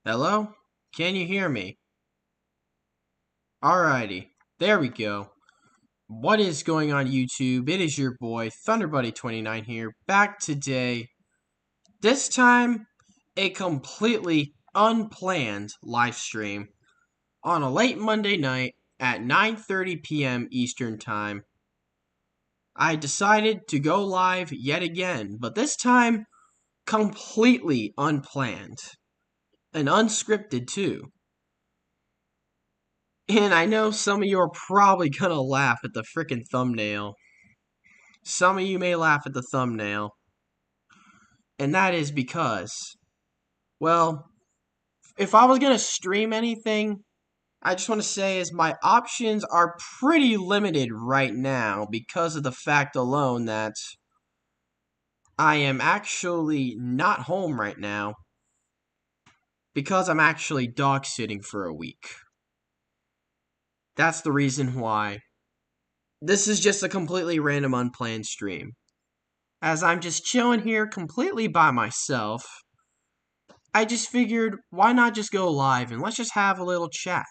Hello? Can you hear me? Alrighty. There we go. What is going on YouTube? It is your boy, ThunderBuddy29 here, back today. This time, a completely unplanned live stream on a late Monday night at 9:30 p.m. Eastern Time. I decided to go live yet again, but this time, completely unplanned. And unscripted too. And I know some of you are probably gonna laugh at the frickin' thumbnail. Some of you may laugh at the thumbnail. And that is because, well, if I was gonna stream anything, I just want to say is my options are pretty limited right now because of the fact alone that I am actually not home right now because I'm actually dog sitting for a week. That's the reason why. This is just a completely random unplanned stream. As I'm just chilling here completely by myself, I just figured why not just go live and let's just have a little chat.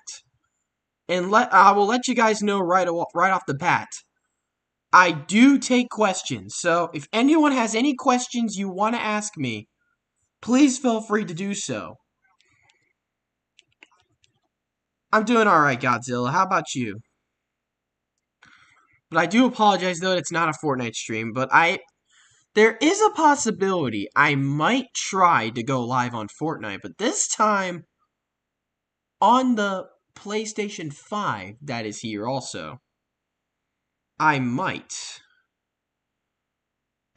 And I will let you guys know right off the bat. I do take questions, so if anyone has any questions you want to ask me, please feel free to do so. I'm doing alright, Godzilla. How about you? But I do apologize though, it's not a Fortnite stream, but there is a possibility I might try to go live on Fortnite, but this time on the PlayStation 5 that is here also. I might.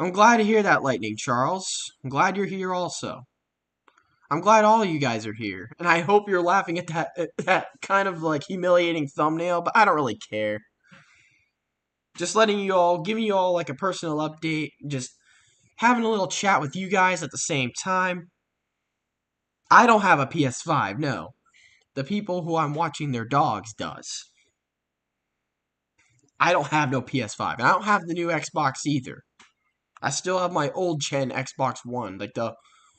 I'm glad to hear that, Lightning Charles. I'm glad you're here also. I'm glad all you guys are here. And I hope you're laughing at that kind of like humiliating thumbnail, but I don't really care. Just giving you all like a personal update, just having a little chat with you guys at the same time. I don't have a PS5, no. The people who I'm watching their dogs does. I don't have no PS5, and I don't have the new Xbox either. I still have my old gen Xbox One, like the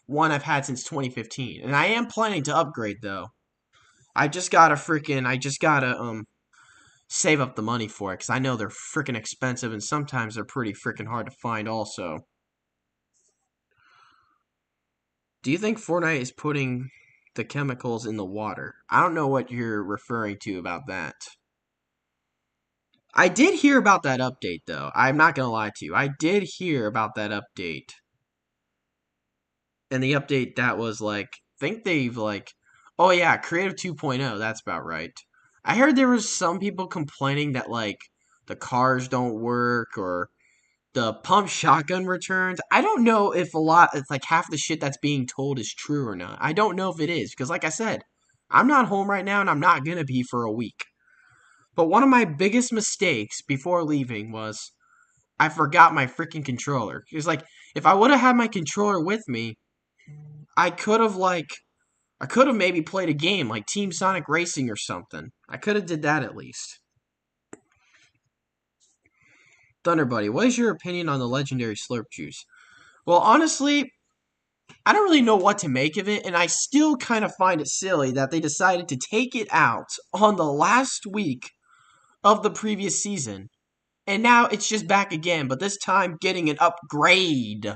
one I've had since 2015. And I am planning to upgrade though. I just gotta save up the money for it, because I know they're freaking expensive and sometimes they're pretty freaking hard to find also. Do you think Fortnite is putting the chemicals in the water? I don't know what you're referring to about that. I did hear about that update though. I'm not gonna lie to you. I did hear about that update. And the update that was like, I think they've like, oh yeah, Creative 2.0, that's about right. I heard there was some people complaining that like the cars don't work or the pump shotgun returns. I don't know if it's like half the shit that's being told is true or not. I don't know if it is because like I said, I'm not home right now and I'm not gonna be for a week. But one of my biggest mistakes before leaving was I forgot my freaking controller. It's like if I would have had my controller with me, I could have maybe played a game like Team Sonic Racing or something. I could have did that at least. Thunder Buddy, what is your opinion on the legendary Slurp Juice? Well, honestly, I don't really know what to make of it, and I still kind of find it silly that they decided to take it out on the last week of the previous season. And now it's just back again, but this time getting an upgrade.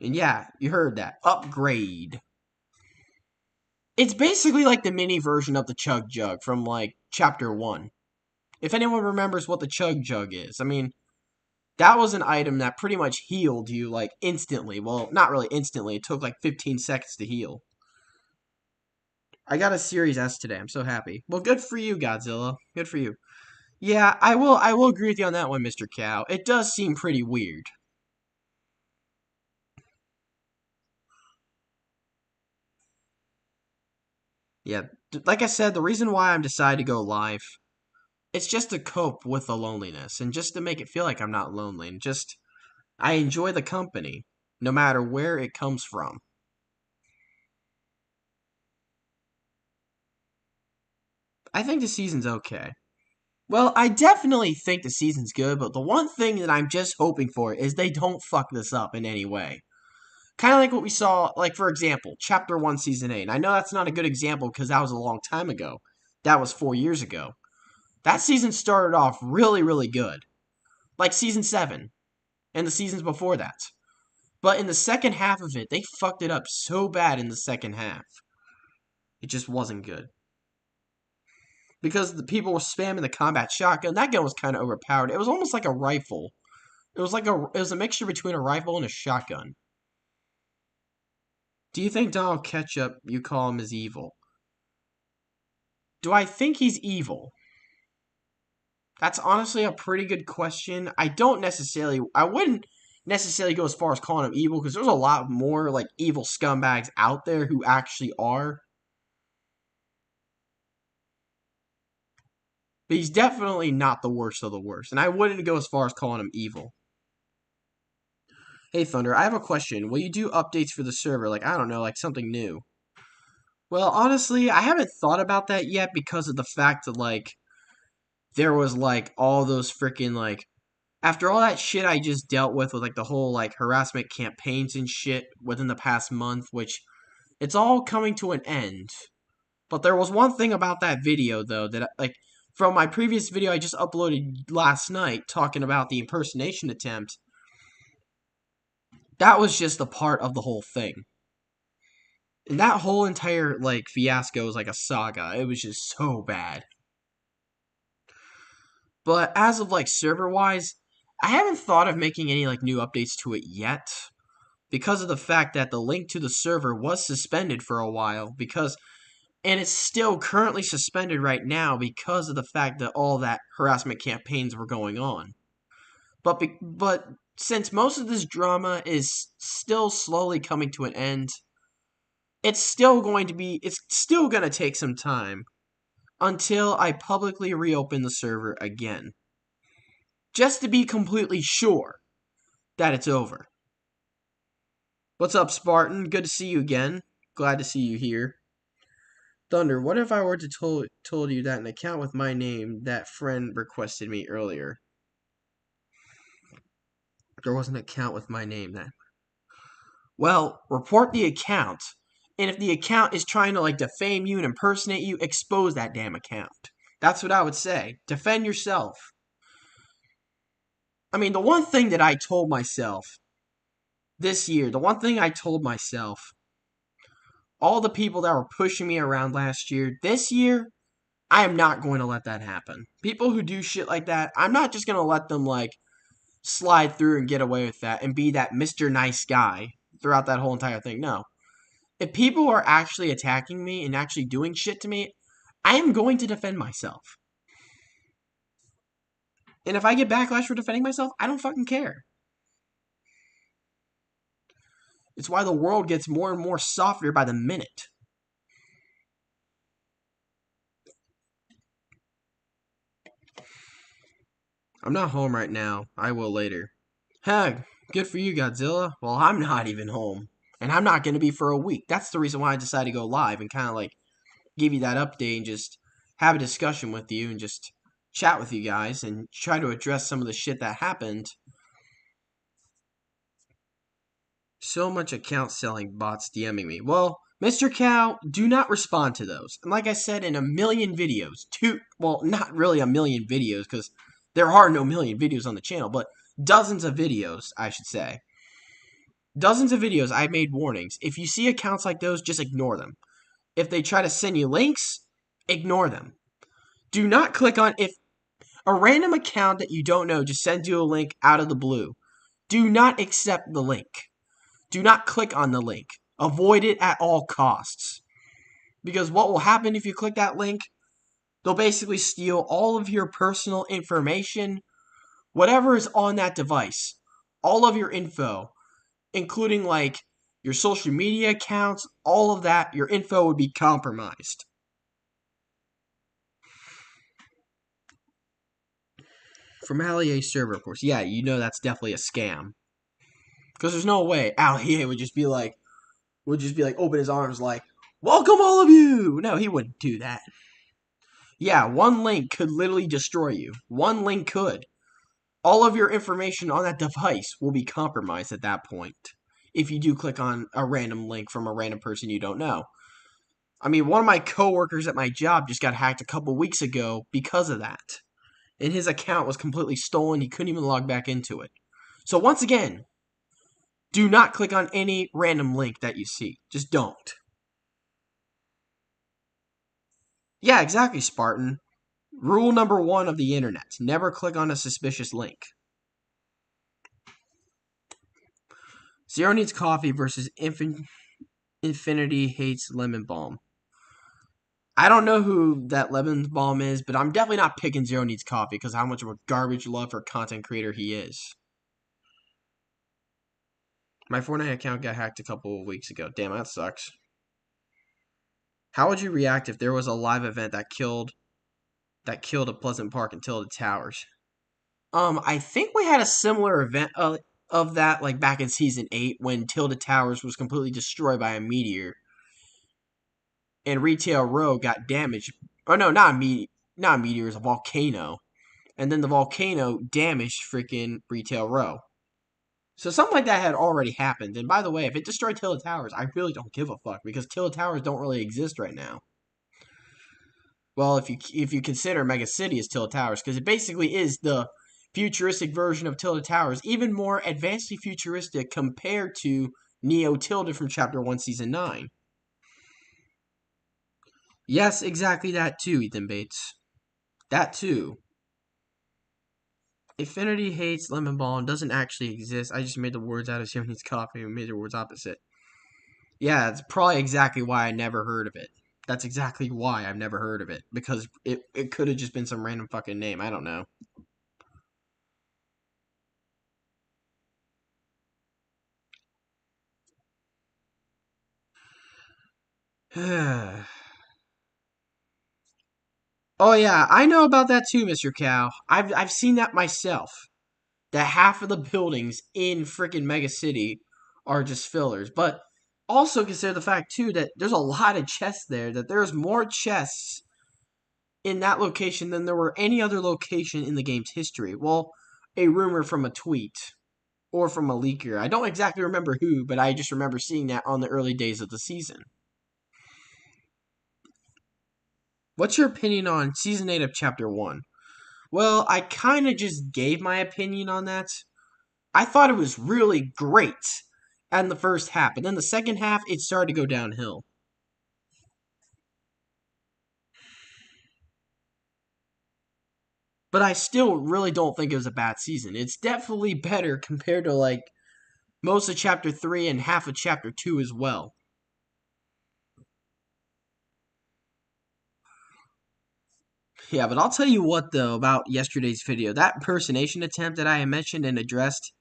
And yeah, you heard that. Upgrade. It's basically like the mini version of the Chug Jug from like Chapter 1. If anyone remembers what the Chug Jug is, I mean, that was an item that pretty much healed you like instantly. Well, not really instantly. It took like 15 seconds to heal. I got a Series S today. I'm so happy. Well, good for you, Godzilla. Good for you. Yeah, I will agree with you on that one, Mr. Cow. It does seem pretty weird. Yeah, like I said, the reason why I'm decided to go live, it's just to cope with the loneliness and just to make it feel like I'm not lonely and just I enjoy the company no matter where it comes from. I think the season's okay. Well, I definitely think the season's good, but the one thing that I'm just hoping for is they don't fuck this up in any way. Kind of like what we saw, like, for example, Chapter 1, Season 8. And I know that's not a good example because that was a long time ago. That was 4 years ago. That season started off really, really good. Like Season 7 and the seasons before that. But in the second half of it, they fucked it up so bad in the second half. It just wasn't good. Because the people were spamming the combat shotgun. That gun was kind of overpowered. It was almost like a rifle. It was a mixture between a rifle and a shotgun. Do you think Donald Ketchup, you call him, is evil? Do I think he's evil? That's honestly a pretty good question. I wouldn't necessarily go as far as calling him evil, because there's a lot more, like, evil scumbags out there who actually are. But he's definitely not the worst of the worst, and I wouldn't go as far as calling him evil. Hey, Thunder, I have a question. Will you do updates for the server? Like, I don't know, like something new. Well, honestly, I haven't thought about that yet because of the fact that, like, there was, like, all those freaking, like, after all that shit I just dealt with, like, the whole, like, harassment campaigns and shit within the past month, which, it's all coming to an end. But there was one thing about that video, though, that, like, from my previous video I just uploaded last night, talking about the impersonation attempt, that was just a part of the whole thing. And that whole entire, like, fiasco was like a saga. It was just so bad. But as of, like, server-wise, I haven't thought of making any, like, new updates to it yet. Because of the fact that the link to the server was suspended for a while. And it's still currently suspended right now because of the fact that all that harassment campaigns were going on. But since most of this drama is still slowly coming to an end, it's still going to take some time until I publicly reopen the server again. Just to be completely sure that it's over. What's up, Spartan? Good to see you again. Glad to see you here. Thunder, what if I were to told you that an account with my name, that friend requested me earlier? There was an account with my name then. Well, report the account. And if the account is trying to, like, defame you and impersonate you, expose that damn account. That's what I would say. Defend yourself. I mean, the one thing that I told myself this year, all the people that were pushing me around last year, this year, I am not going to let that happen. People who do shit like that, I'm not just going to let them, like, slide through and get away with that and be that Mr. Nice Guy throughout that whole entire thing. No. If people are actually attacking me and actually doing shit to me, I am going to defend myself. And if I get backlash for defending myself, I don't fucking care. It's why the world gets more and more softer by the minute. I'm not home right now. I will later. Heck, good for you, Godzilla. Well, I'm not even home. And I'm not going to be for a week. That's the reason why I decided to go live and kind of, like, give you that update and just have a discussion with you and just chat with you guys and try to address some of the shit that happened. So much account selling bots DMing me. Well, Mr. Cow, do not respond to those. And like I said in a million videos, not really a million videos, because there are no million videos on the channel, but dozens of videos, I should say. Dozens of videos, I made warnings. If you see accounts like those, just ignore them. If they try to send you links, ignore them. Do not click on, if a random account that you don't know just sends you a link out of the blue, do not accept the link. Do not click on the link. Avoid it at all costs. Because what will happen if you click that link? They'll basically steal all of your personal information, whatever is on that device, all of your info, including, like, your social media accounts, all of that, your info would be compromised. From Allier server, of course. Yeah, you know that's definitely a scam. Because there's no way Allier would just be like, open his arms like, welcome all of you! No, he wouldn't do that. Yeah, one link could literally destroy you. One link could. All of your information on that device will be compromised at that point. if you do click on a random link from a random person you don't know. I mean, one of my coworkers at my job just got hacked a couple weeks ago because of that. And his account was completely stolen. He couldn't even log back into it. So once again, do not click on any random link that you see. Just don't. Yeah, exactly, Spartan. Rule number 1 of the internet. Never click on a suspicious link. Zero Needs Coffee versus Infinity Hates Lemon Balm. I don't know who that Lemon Balm is, but I'm definitely not picking Zero Needs Coffee because how much of a garbage lover content creator he is. My Fortnite account got hacked a couple of weeks ago. Damn, that sucks. How would you react if there was a live event that killed a Pleasant Park and Tilted Towers? I think we had a similar event of that like back in season 8 when Tilted Towers was completely destroyed by a meteor. And Retail Row got damaged. Oh no, not a meteor, it was a volcano. And then the volcano damaged freaking Retail Row. So something like that had already happened. And by the way, if it destroyed Tilted Towers, I really don't give a fuck because Tilted Towers don't really exist right now. Well, if you consider Mega City as Tilted Towers, because it basically is the futuristic version of Tilted Towers, even more advancedly futuristic compared to Neo Tilted from Chapter 1, Season 9. Yes, exactly that too, Ethan Bates. That too. Infinity Hates Lemon Balm doesn't actually exist. I just made the words out of Zero Needs Coffee and made the words opposite. Yeah, that's probably exactly why I never heard of it. That's exactly why I've never heard of it. Because it could have just been some random fucking name. I don't know. Oh yeah, I know about that too, Mr. Cow. I've seen that myself. That half of the buildings in freaking Mega City are just fillers. But also consider the fact too that there's a lot of chests there. That there's more chests in that location than there were any other location in the game's history. Well, a rumor from a tweet or from a leaker. I don't exactly remember who, but I just remember seeing that on the early days of the season. What's your opinion on Season 8 of Chapter 1? Well, I kind of just gave my opinion on that. I thought it was really great in the first half, and then the second half, it started to go downhill. But I still really don't think it was a bad season. It's definitely better compared to, like, most of Chapter 3 and half of Chapter 2 as well. Yeah, but I'll tell you what, though, about yesterday's video. That impersonation attempt that I mentioned and addressed,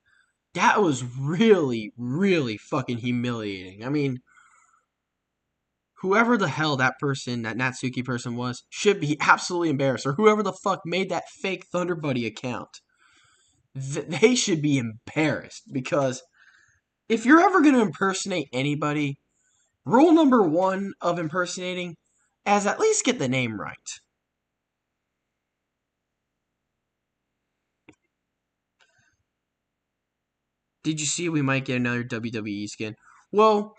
that was really, really fucking humiliating. I mean, whoever the hell that person, that Natsuki person was, should be absolutely embarrassed. Or whoever the fuck made that fake Thunder Buddy account. They should be embarrassed. Because if you're ever going to impersonate anybody, rule number 1 of impersonating is at least get the name right. Did you see we might get another WWE skin? Well,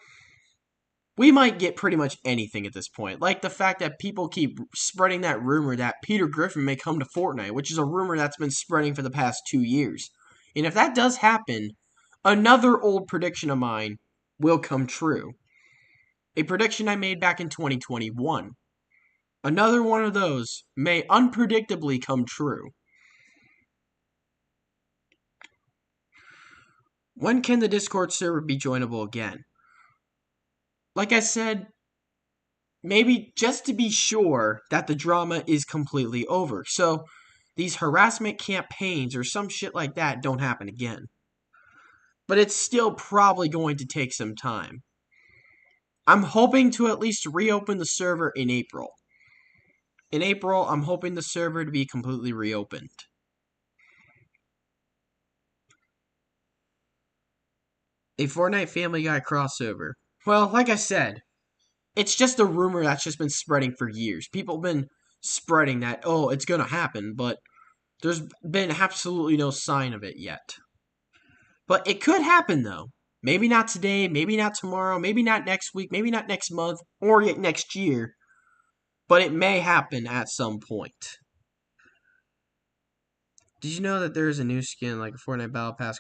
we might get pretty much anything at this point. Like the fact that people keep spreading that rumor that Peter Griffin may come to Fortnite, which is a rumor that's been spreading for the past 2 years. And if that does happen, another old prediction of mine will come true. A prediction I made back in 2021. Another one of those may unpredictably come true. When can the Discord server be joinable again? Like I said, maybe just to be sure that the drama is completely over. So these harassment campaigns or some shit like that don't happen again. But it's still probably going to take some time. I'm hoping to at least reopen the server in April. In April, I'm hoping the server to be completely reopened. A Fortnite Family Guy crossover. Well, like I said, it's just a rumor that's just been spreading for years. People have been spreading that, oh, it's going to happen, but there's been absolutely no sign of it yet. But it could happen, though. Maybe not today, maybe not tomorrow, maybe not next week, maybe not next month, or yet next year. But it may happen at some point. Did you know that there is a new skin like a Fortnite Battle Pass?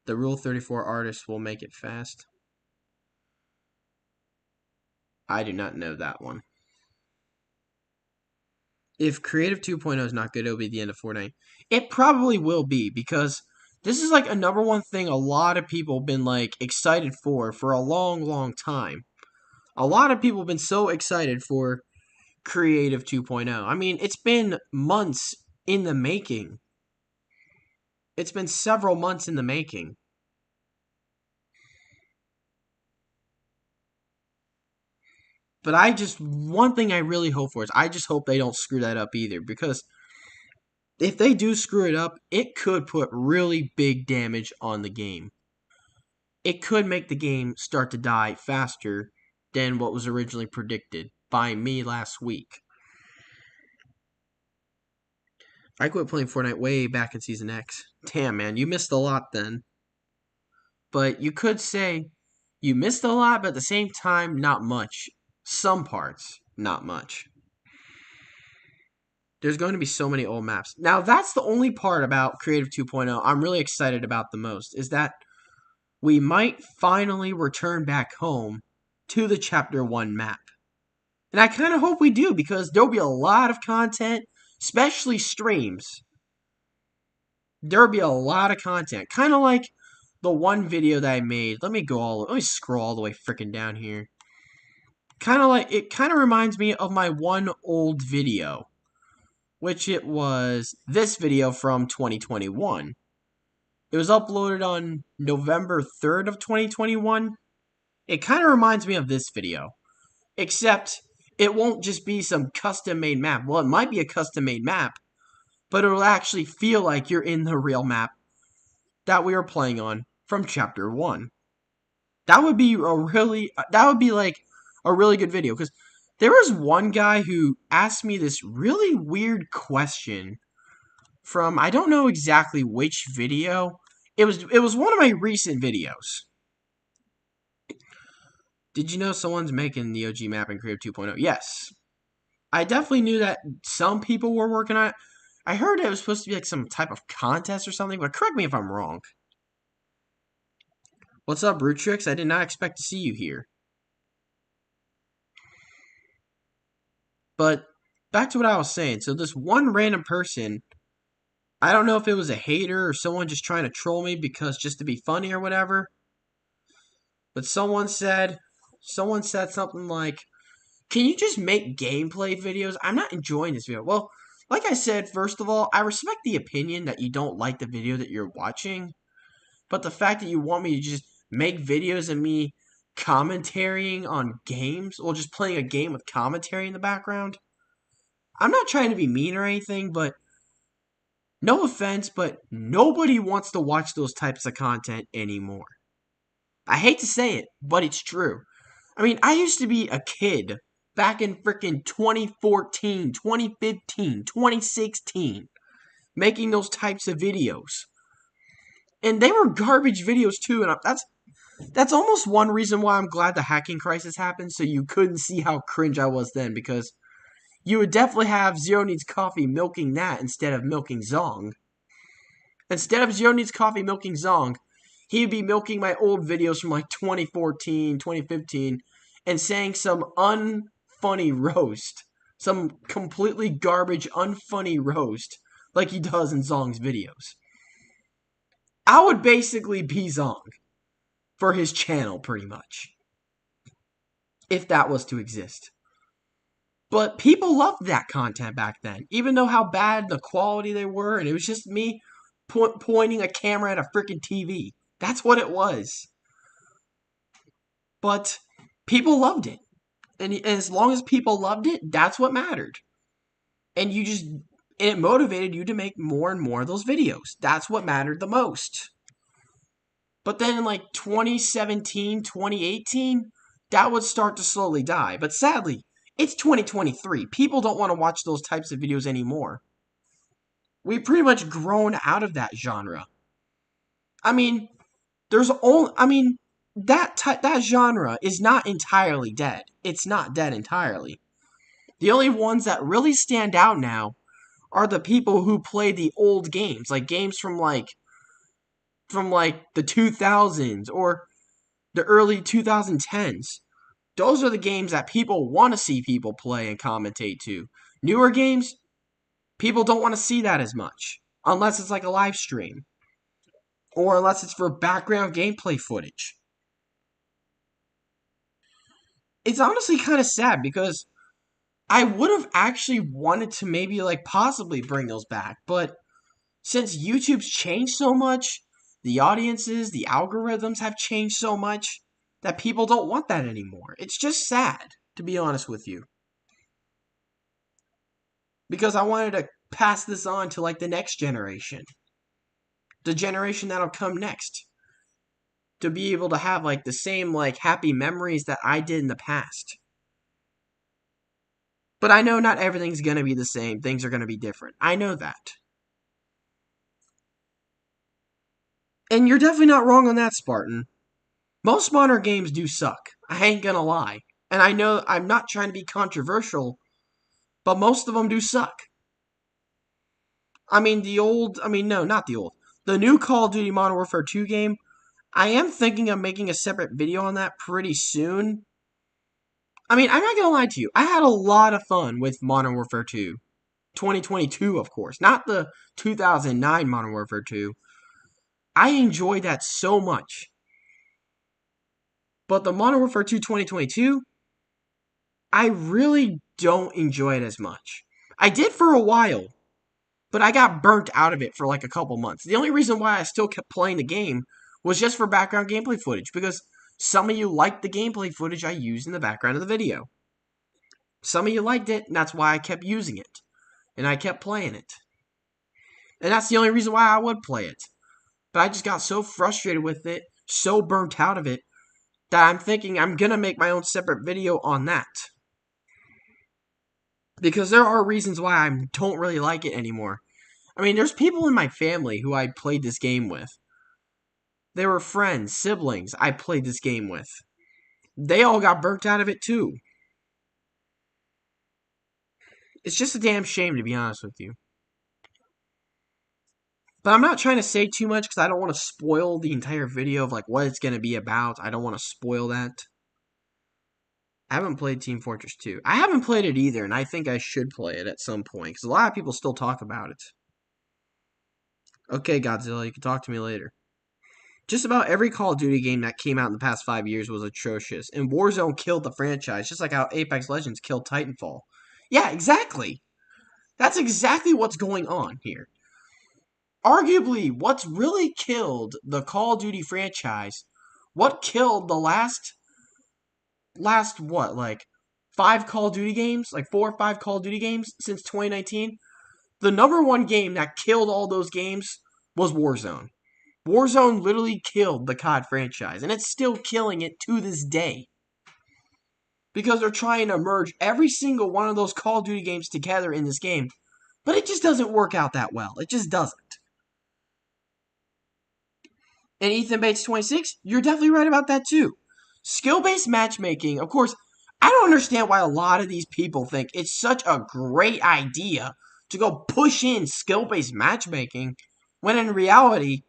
The Rule 34 artist will make it fast. I do not know that one. If Creative 2.0 is not good, it'll be the end of Fortnite. It probably will be, because this is like a number one thing a lot of people have been like excited for a long time. A lot of people have been so excited for Creative 2.0. I mean, it's been months in the making. It's been several months in the making. But one thing I really hope for is I just hope they don't screw that up either, because if they do screw it up, it could put really big damage on the game. It could make the game start to die faster than what was originally predicted by me last week. I quit playing Fortnite way back in Season X. Damn, man, you missed a lot then. But you could say you missed a lot, but at the same time, not much. Some parts, not much. There's going to be so many old maps. Now, that's the only part about Creative 2.0 I'm really excited about the most, is that we might finally return back home to the Chapter 1 map. And I kind of hope we do, because there'll be a lot of content, especially streams. There'll be a lot of content. Kind of like the one video that I made. Let me scroll all the way freaking down here. It kind of reminds me of my one old video, which it was this video from 2021. It was uploaded on November 3rd of 2021. It kind of reminds me of this video, except it won't just be some custom-made map. Well, it might be a custom-made map, but it'll actually feel like you're in the real map that we were playing on from Chapter 1. That would be like a really good video, because there was one guy who asked me this really weird question from, I don't know exactly which video. It was one of my recent videos. Did you know someone's making the OG map in Creative 2.0? Yes. I definitely knew that some people were working on it. I heard it was supposed to be like some type of contest or something, but correct me if I'm wrong. What's up, Brutrix? I did not expect to see you here. But back to what I was saying. So this one random person, I don't know if it was a hater or someone just trying to troll me because just to be funny or whatever. But someone said something like, "Can you just make gameplay videos? I'm not enjoying this video." Well, like I said, first of all, I respect the opinion that you don't like the video that you're watching. But the fact that you want me to just make videos of me commentarying on games, or just playing a game with commentary in the background, I'm not trying to be mean or anything, but no offense, but nobody wants to watch those types of content anymore. I hate to say it, but it's true. I mean, I used to be a kid back in frickin' 2014, 2015, 2016, making those types of videos. And they were garbage videos too, and that's almost one reason why I'm glad the hacking crisis happened, so you couldn't see how cringe I was then, because you would definitely have Zero Needs Coffee milking that instead of milking Zong. Instead of Zero Needs Coffee milking Zong, he'd be milking my old videos from like 2014, 2015, and saying some unfunny roast. Some completely garbage, unfunny roast, like he does in Zong's videos. I would basically be Zong for his channel, pretty much. If that was to exist. But people loved that content back then, even though how bad the quality they were, and it was just me pointing a camera at a freaking TV. That's what it was. But people loved it. And as long as people loved it, that's what mattered. And it motivated you to make more and more of those videos. That's what mattered the most. But then in like 2017, 2018, that would start to slowly die. But sadly, it's 2023. People don't want to watch those types of videos anymore. We've pretty much grown out of that genre. I mean, There's only, I mean, that genre is not entirely dead. It's not dead entirely. The only ones that really stand out now are the people who play the old games, like games from the 2000s or the early 2010s. Those are the games that people want to see people play and commentate to. Newer games, people don't want to see that as much, unless it's like a live stream, or unless it's for background gameplay footage. It's honestly kind of sad because I would have actually wanted to maybe like possibly bring those back, but since YouTube's changed so much, the audiences, the algorithms have changed so much that people don't want that anymore. It's just sad, to be honest with you. Because I wanted to pass this on to like the next generation. The generation that'll come next. To be able to have like the same like happy memories that I did in the past. But I know not everything's going to be the same. Things are going to be different. I know that. And you're definitely not wrong on that, Spartan. Most modern games do suck. I ain't gonna lie. And I know I'm not trying to be controversial, but most of them do suck. I mean, no, not the old. The new Call of Duty Modern Warfare 2 game, I am thinking of making a separate video on that pretty soon. I mean, I'm not gonna lie to you. I had a lot of fun with Modern Warfare 2. 2022, of course. Not the 2009 Modern Warfare 2. I enjoyed that so much. But the Modern Warfare 2 2022, I really don't enjoy it as much. I did for a while, but I got burnt out of it for like a couple months. The only reason why I still kept playing the game was just for background gameplay footage, because some of you liked the gameplay footage I used in the background of the video. Some of you liked it, and that's why I kept using it. And I kept playing it. And that's the only reason why I would play it. But I just got so frustrated with it, so burnt out of it, that I'm thinking I'm gonna make my own separate video on that. Because there are reasons why I don't really like it anymore. I mean, there's people in my family who I played this game with. They were friends, siblings I played this game with. They all got burnt out of it too. It's just a damn shame, to be honest with you. But I'm not trying to say too much because I don't want to spoil the entire video of like what it's going to be about. I don't want to spoil that. I haven't played Team Fortress 2. I haven't played it either, and I think I should play it at some point because a lot of people still talk about it. Okay, Godzilla, you can talk to me later. Just about every Call of Duty game that came out in the past 5 years was atrocious, and Warzone killed the franchise, just like how Apex Legends killed Titanfall. Yeah, exactly. That's exactly what's going on here. Arguably, what's really killed the Call of Duty franchise, what killed the last what, like 5 Call of Duty games, like 4 or 5 Call of Duty games since 2019, the number one game that killed all those games was Warzone. Warzone literally killed the COD franchise, and it's still killing it to this day. Because they're trying to merge every single one of those Call of Duty games together in this game, but it just doesn't work out that well. It just doesn't. And Ethan Bates 26, you're definitely right about that too. Skill-based matchmaking, of course, I don't understand why a lot of these people think it's such a great idea to go push in skill-based matchmaking, when in reality,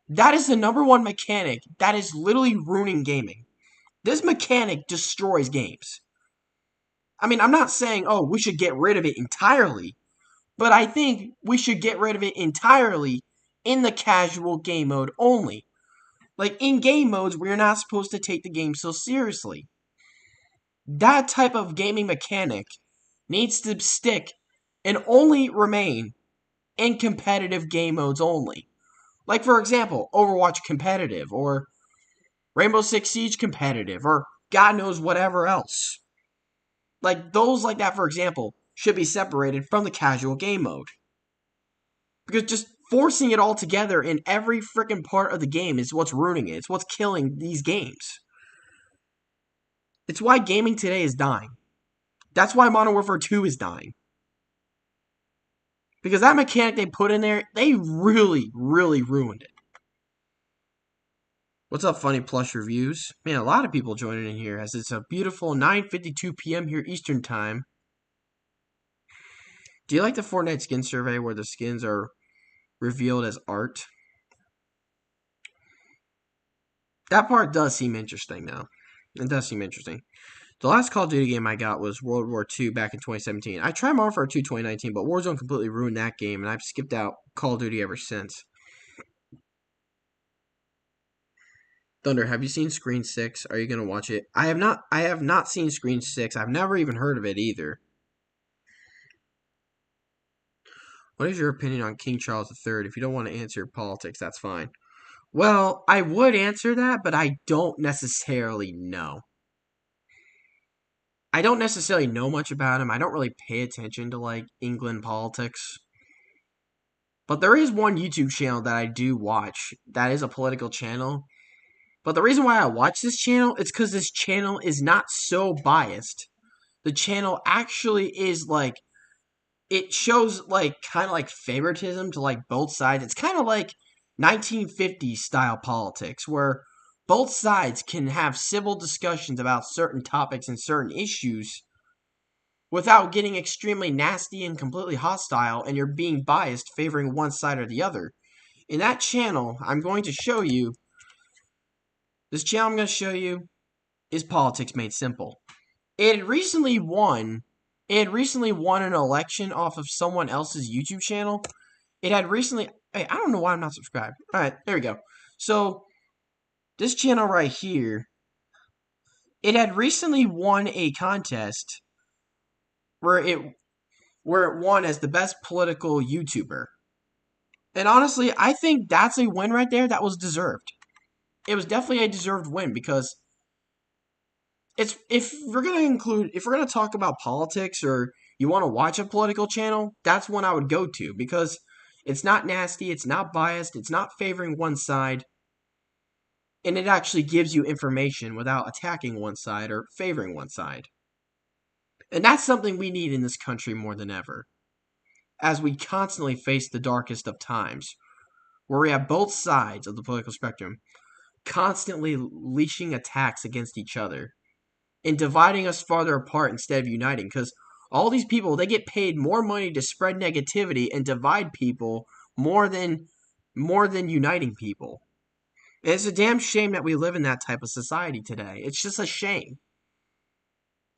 that is the number one mechanic that is literally ruining gaming. This mechanic destroys games. I mean, I'm not saying, oh, we should get rid of it entirely, but I think we should get rid of it entirely in the casual game mode only. Like, in game modes, we're not supposed to take the game so seriously. That type of gaming mechanic needs to stick and only remain in competitive game modes only. Like, for example, Overwatch competitive, or Rainbow Six Siege competitive, or God knows whatever else. Like, those like that, for example, should be separated from the casual game mode. Because just forcing it all together in every freaking part of the game is what's ruining it. It's what's killing these games. It's why gaming today is dying. That's why Modern Warfare 2 is dying. Because that mechanic they put in there, they really, really ruined it. What's up, Funny Plush Reviews? Man, a lot of people joining in here as it's a beautiful 9:52 p.m. here Eastern Time. Do you like the Fortnite skin survey where the skins are revealed as art? That part does seem interesting now. It does seem interesting. The last Call of Duty game I got was World War II back in 2017. I tried Modern Warfare 2 2019, but Warzone completely ruined that game, and I've skipped out Call of Duty ever since. Thunder, have you seen Screen 6? Are you gonna watch it? I have not seen Screen 6. I've never even heard of it either. What is your opinion on King Charles III? If you don't want to answer politics, that's fine. Well, I would answer that, but I don't necessarily know. I don't necessarily know much about him. I don't really pay attention to, like, England politics. But there is one YouTube channel that I do watch that is a political channel. But the reason why I watch this channel is because this channel is not so biased. The channel actually is, like, it shows, like, kind of like favoritism to, like, both sides. It's kind of like 1950s style politics where both sides can have civil discussions about certain topics and certain issues without getting extremely nasty and completely hostile, and you're being biased favoring one side or the other. In that channel, I'm going to show you, this channel I'm going to show you is Politics Made Simple. It had recently won an election off of someone else's YouTube channel. It had recently, hey, I don't know why I'm not subscribed. Alright, there we go. So, this channel right here, it had recently won a contest where it won as the best political YouTuber. And honestly, I think that's a win right there that was deserved. It was definitely a deserved win because if we're gonna talk about politics or you want to watch a political channel, that's one I would go to because it's not nasty, it's not biased, it's not favoring one side, and it actually gives you information without attacking one side or favoring one side. And that's something we need in this country more than ever, as we constantly face the darkest of times, where we have both sides of the political spectrum constantly leashing attacks against each other and dividing us farther apart instead of uniting. Because all these people, they get paid more money to spread negativity and divide people more than uniting people. And it's a damn shame that we live in that type of society today. It's just a shame.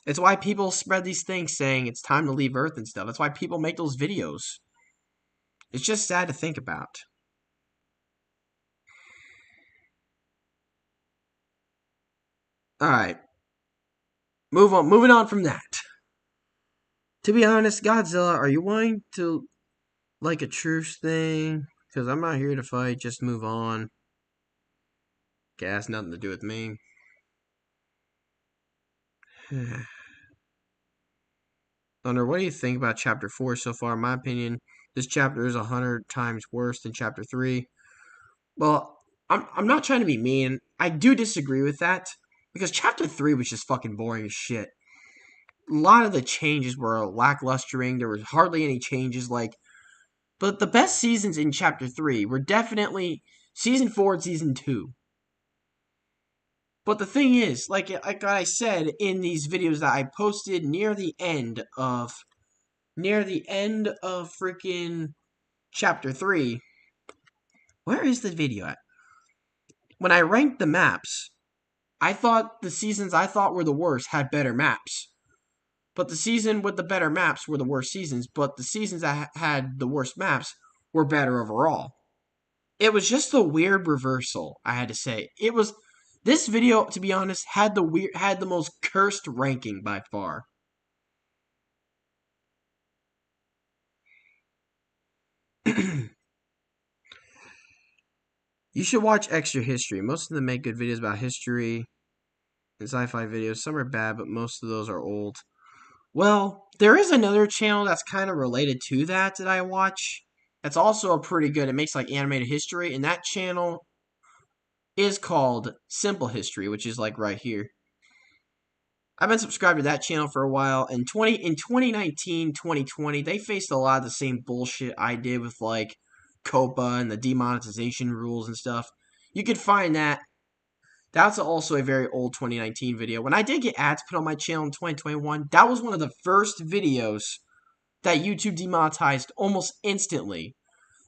It's why people spread these things saying it's time to leave Earth and stuff. That's why people make those videos. It's just sad to think about. Alright. Moving on from that. To be honest, Godzilla, are you wanting to like a truce thing? Because I'm not here to fight, just move on. Okay, has nothing to do with me. Thunder, what do you think about Chapter 4 so far? In my opinion, this chapter is 100 times worse than Chapter 3. Well, I'm not trying to be mean. I do disagree with that. Because Chapter 3 was just fucking boring as shit. A lot of the changes were lacklustering. There was hardly any changes. But the best seasons in Chapter 3 were definitely Season 4 and Season 2. But the thing is, like I said in these videos that I posted near the end of freaking Chapter 3, where is the video at? When I ranked the maps, I thought the seasons I thought were the worst had better maps. But the season with the better maps were the worst seasons, but the seasons that had the worst maps were better overall. It was just a weird reversal, I had to say. This video, to be honest, had the most cursed ranking by far. You should watch Extra History. Most of them make good videos about history and sci-fi videos. Some are bad, but most of those are old. Well, there is another channel that's kind of related to that I watch. That's also a pretty good. It makes like animated history, and that channel is called Simple History, which is like right here. I've been subscribed to that channel for a while. In 2019, 2020, they faced a lot of the same bullshit I did with like COPA and the demonetization rules and stuff. You could find that That's also a very old 2019 video. When I did get ads put on my channel in 2021, that was one of the first videos that YouTube demonetized almost instantly.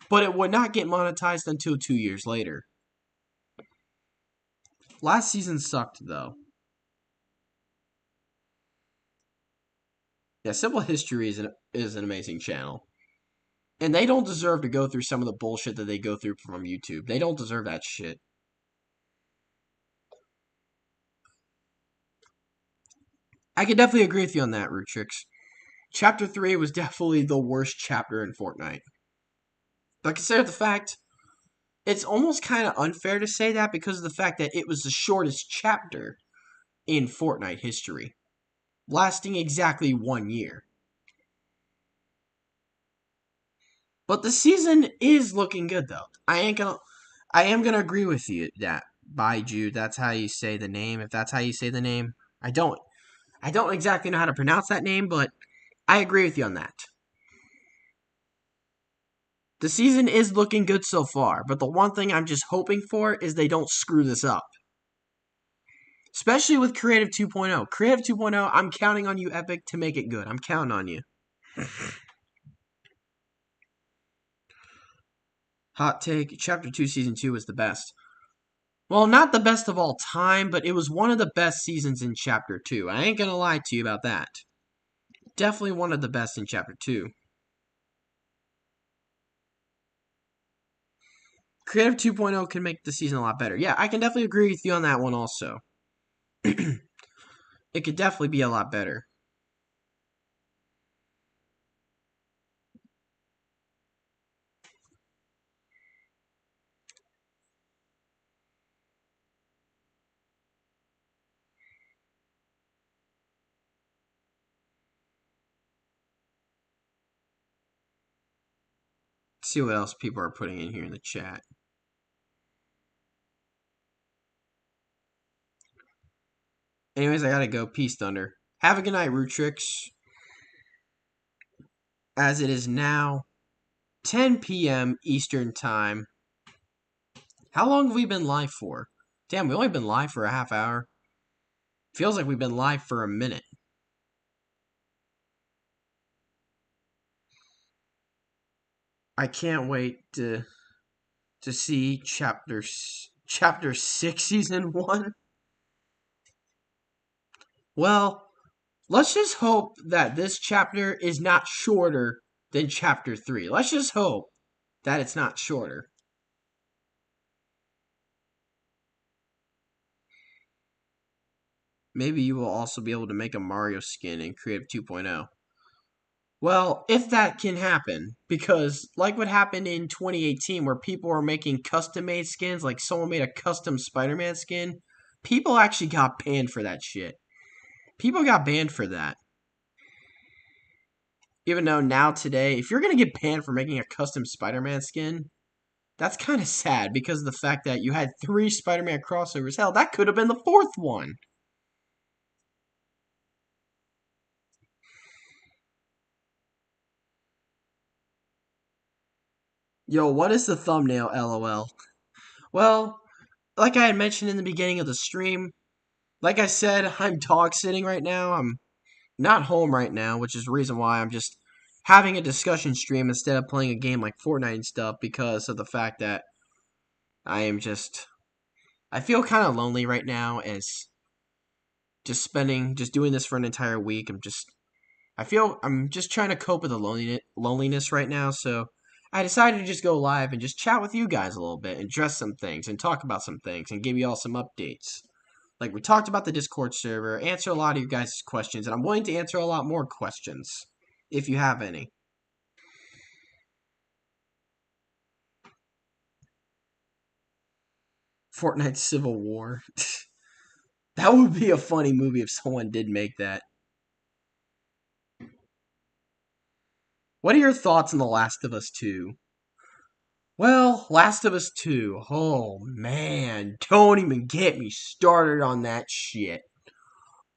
But it would not get monetized until 2 years later. Last season sucked, though. Yeah, Simple History is an amazing channel. And they don't deserve to go through some of the bullshit that they go through from YouTube. They don't deserve that shit. I can definitely agree with you on that, Rootrix. Chapter 3 was definitely the worst chapter in Fortnite. But consider the fact, it's almost kind of unfair to say that because of the fact that it was the shortest chapter in Fortnite history, lasting exactly 1 year. But the season is looking good, though. I am gonna agree with you that Baiju, that's how you say the name. If that's how you say the name, I don't exactly know how to pronounce that name, but I agree with you on that. The season is looking good so far, but the one thing I'm just hoping for is they don't screw this up. Especially with Creative 2.0. Creative 2.0, I'm counting on you, Epic, to make it good. I'm counting on you. Hot take, Chapter 2 Season 2 was the best. Well, not the best of all time, but it was one of the best seasons in Chapter 2. I ain't gonna lie to you about that. Definitely one of the best in Chapter 2. Creative 2.0 can make the season a lot better. Yeah, I can definitely agree with you on that one also. It could definitely be a lot better. Let's see what else people are putting in here in the chat. Anyways, I gotta go. Peace, Thunder. Have a good night, Rootrix. As it is now 10 p.m. Eastern Time. How long have we been live for? Damn, we've only been live for a half hour. Feels like we've been live for a minute. I can't wait to see chapter 6 season 1. Well, let's just hope that this chapter is not shorter than chapter 3. Let's just hope that it's not shorter. Maybe you will also be able to make a Mario skin in Creative 2.0. Well, if that can happen, because like what happened in 2018 where people were making custom-made skins, like someone made a custom Spider-Man skin, people actually got banned for that shit. People got banned for that. Even though now today, if you're going to get banned for making a custom Spider-Man skin, that's kind of sad because of the fact that you had 3 Spider-Man crossovers. Hell, that could have been the 4th one. Yo, what is the thumbnail, LOL? Well, like I had mentioned in the beginning of the stream, like I said, I'm dog sitting right now. I'm not home right now, which is the reason why I'm just having a discussion stream instead of playing a game like Fortnite and stuff because of the fact that I feel kind of lonely right now as just doing this for an entire week. I'm just trying to cope with the loneliness right now, so I decided to just go live and just chat with you guys a little bit and address some things and talk about some things and give you all some updates. Like we talked about the Discord server, answer a lot of you guys' questions, and I'm willing to answer a lot more questions if you have any. Fortnite Civil War. That would be a funny movie if someone did make that. What are your thoughts on The Last of Us 2? Well, Last of Us 2. Oh, man. Don't even get me started on that shit.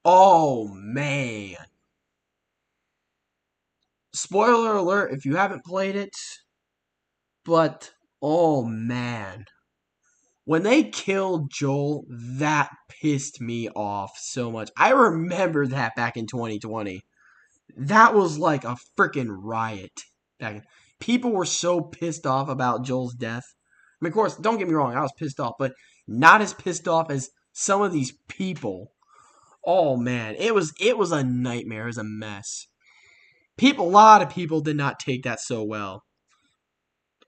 Oh, man. Spoiler alert if you haven't played it. But, oh, man. When they killed Joel, that pissed me off so much. I remember that back in 2020. That was like a freaking riot. People were so pissed off about Joel's death. I mean, of course, don't get me wrong, I was pissed off, but not as pissed off as some of these people. Oh man, it was a nightmare. It was a mess. A lot of people did not take that so well.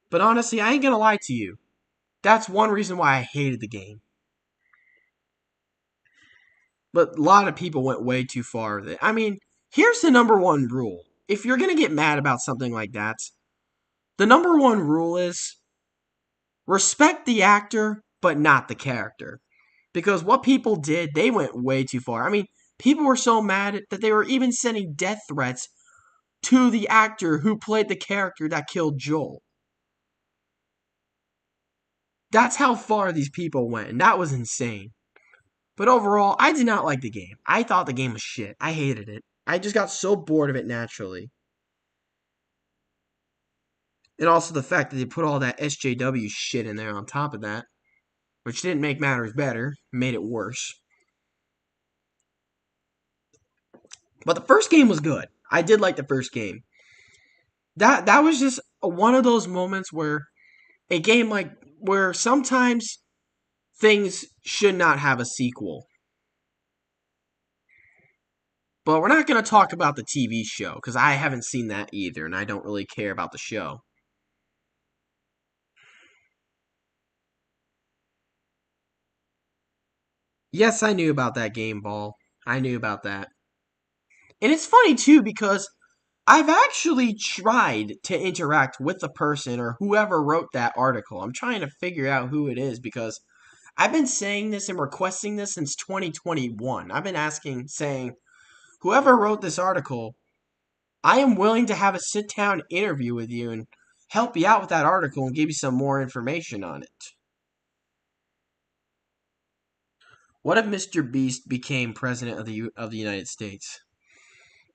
But honestly, I ain't gonna lie to you. That's one reason why I hated the game. But a lot of people went way too far with it. I mean, here's the number one rule. If you're gonna get mad about something like that, the number one rule is respect the actor, but not the character. Because what people did, they went way too far. I mean, people were so mad that they were even sending death threats to the actor who played the character that killed Joel. That's how far these people went, and that was insane. But overall, I did not like the game. I thought the game was shit. I hated it. I just got so bored of it naturally. And also the fact that they put all that SJW shit in there on top of that, which didn't make matters better, made it worse. But the first game was good. I did like the first game. That was just one of those moments where a game like where sometimes things should not have a sequel. But we're not going to talk about the TV show because I haven't seen that either and I don't really care about the show. Yes, I knew about that game, Ball. I knew about that. And it's funny too because I've actually tried to interact with the person or whoever wrote that article. I'm trying to figure out who it is because I've been saying this and requesting this since 2021. I've been saying, whoever wrote this article, I am willing to have a sit down interview with you and help you out with that article and give you some more information on it. What if Mr. Beast became president of the United States?